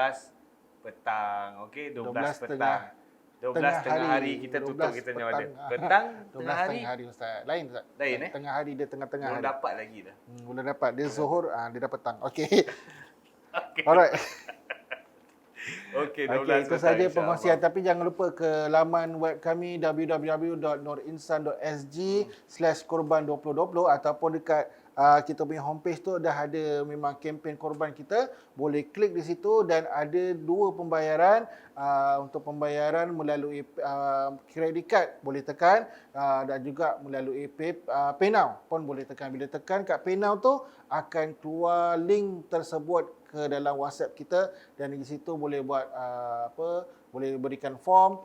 petang. Okey, 12 petang. 12 tengah hari kita tutup kita punya order. Petang, tengah hari. Tengah hari Ustaz. Lain Ustaz. Lain Tengah hari dia tengah-tengah hari. Belum dapat lagi dah. Belum dapat. Dia zuhur, dia dah petang. Okey. Alright. Okey, 12 itu saja pengkongsian. Tapi jangan lupa ke laman web kami www.nurinsan.sg/korban2020 ataupun dekat kita punya homepage tu dah ada memang kempen korban kita, boleh klik di situ dan ada 2 pembayaran. Untuk pembayaran melalui credit card boleh tekan, dan juga melalui PayNow pun boleh tekan. Bila tekan kat PayNow tu akan keluar link tersebut ke dalam WhatsApp kita dan di situ boleh buat boleh berikan form,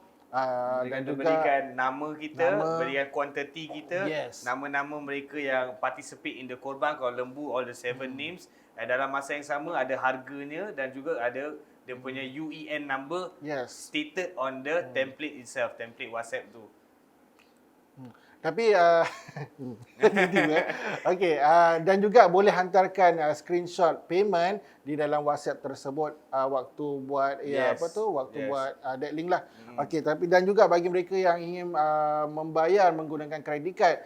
dan juga berikan nama kita, nama. berikan kuantiti kita, Yes. nama-nama mereka yang participate in the korban. Kalau lembu, all the 7 names. Dalam masa yang sama ada harganya dan juga ada dia punya UEN number Yes. stated on the template itself, template WhatsApp tu. Tapi okey, dan juga boleh hantarkan screenshot payment di dalam WhatsApp tersebut waktu buat Yes. waktu Yes. buat that link lah. Okey, tapi dan juga bagi mereka yang ingin membayar menggunakan credit card,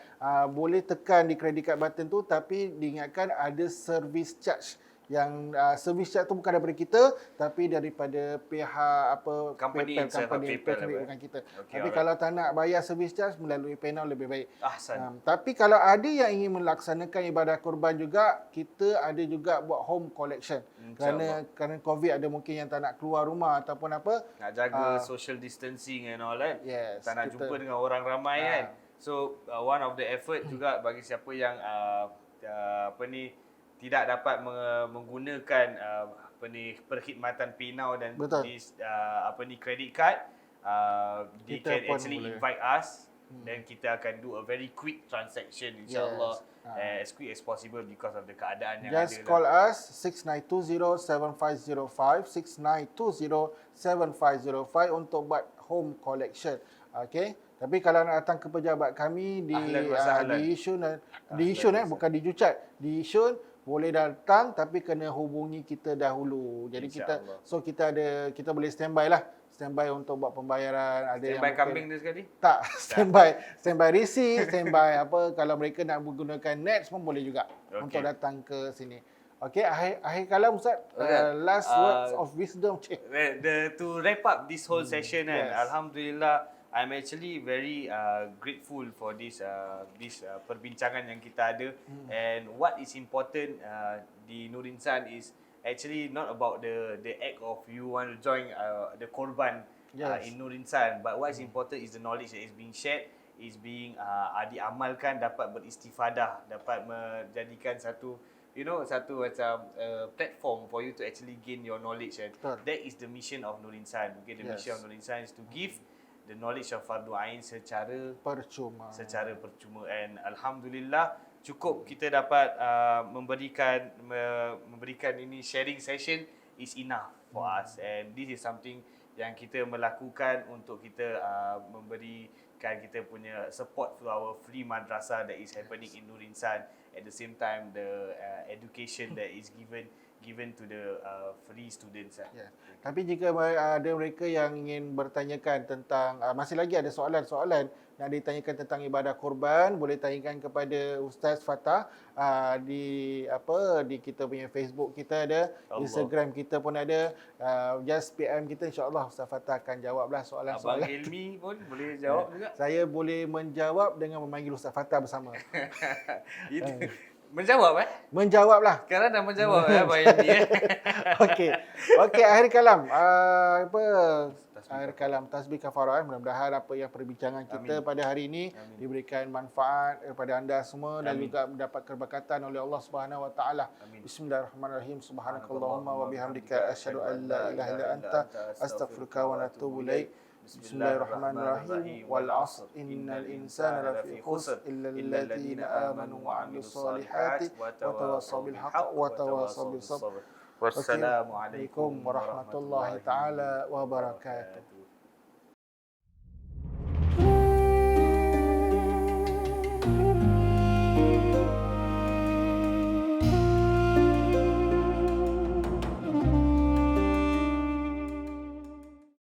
boleh tekan di credit card button tu, tapi diingatkan ada service charge. Yang service charge tu bukan daripada kita tapi daripada pihak Company itself, PayPal bukan kita. Okay, Tapi alright. kalau tak nak bayar service charge melalui PayNow lebih baik. Ahsan. Tapi kalau ada yang ingin melaksanakan ibadah kurban juga, kita ada juga buat home collection. Kerana COVID ada mungkin yang tak nak keluar rumah ataupun apa. Nak jaga social distancing and all that. Yes, Tak nak kita- jumpa dengan orang ramai kan. So one of the effort juga bagi siapa yang tidak dapat menggunakan perkhidmatan PayNow dan Betul. credit card, they Kita can pun actually boleh. invite us. Then kita akan do a very quick transaction insyaAllah, Yes. as quick as possible because of the keadaan yang Just ada call lah. us 6920-7505, 6920-7505 untuk buat home collection. Okay. Tapi kalau nak datang ke pejabat kami di Ahlan wa sahlan. di Yishun bukan di Jucat, di Yishun boleh datang tapi kena hubungi kita dahulu. Jadi kita boleh standby untuk buat pembayaran. Ada Standby yang mungkin- kambing dia sekali. Tak, standby receipt, standby kalau mereka nak menggunakan nets pun boleh juga untuk datang ke sini. Okey, akhir kalam Ustaz, last words of wisdom. To wrap up this whole session kan, Yes. Alhamdulillah, I'm actually very grateful for this perbincangan yang kita ada. And what is important di Nur Insan is actually not about the act of you want to join the korban in Nur Insan, but what is important is the knowledge that is being shared, is being diamalkan, dapat beristifadah, dapat menjadikan satu macam platform for you to actually gain your knowledge, and that is the mission of Nur Insan. Okay, the mission of Nur Insan is to give the knowledge of fardu ain secara percuma, and alhamdulillah cukup kita dapat memberikan ini sharing session is enough for us, and this is something yang kita melakukan untuk kita memberikan kita punya support to our free madrasah that is happening in Nur Insan. At the same time, the education that is given to the free students. Tapi jika ada mereka yang ingin bertanyakan tentang masih lagi ada soalan-soalan yang ditanyakan tentang ibadah korban, boleh tanyakan kepada Ustaz Fatah di kita punya Facebook kita ada, Instagram kita pun ada. Just PM kita, insya-Allah Ustaz Fatah akan jawablah soalan-soalan. Abang Ilmi pun boleh jawab juga. Saya boleh menjawab dengan memanggil Ustaz Fatah bersama. Menjawab Menjawablah. Sekarang dah menjawab Abang Ilmi Okey, akhir kalam. Akhir kalam tasbih kafarah. Mudah-mudahan apa yang perbincangan kita pada hari ini diberikan manfaat kepada anda semua dan juga mendapat keberkatan oleh Allah Subhanahu wa taala. Bismillahirrahmanirrahim. Subhanakallahumma wa bihamdika asyhadu an la ilaha illa anta astaghfiruka wa atubu ilaik. Bismillahirrahmanirrahim. Wal 'asr innal insana lafi khusr illa alladhina amanu wa 'amilus solihati wa tawassaw bil haqq wa tawassaw bis sabr. Wassalamualaikum warahmatullahi taala wabarakatuh.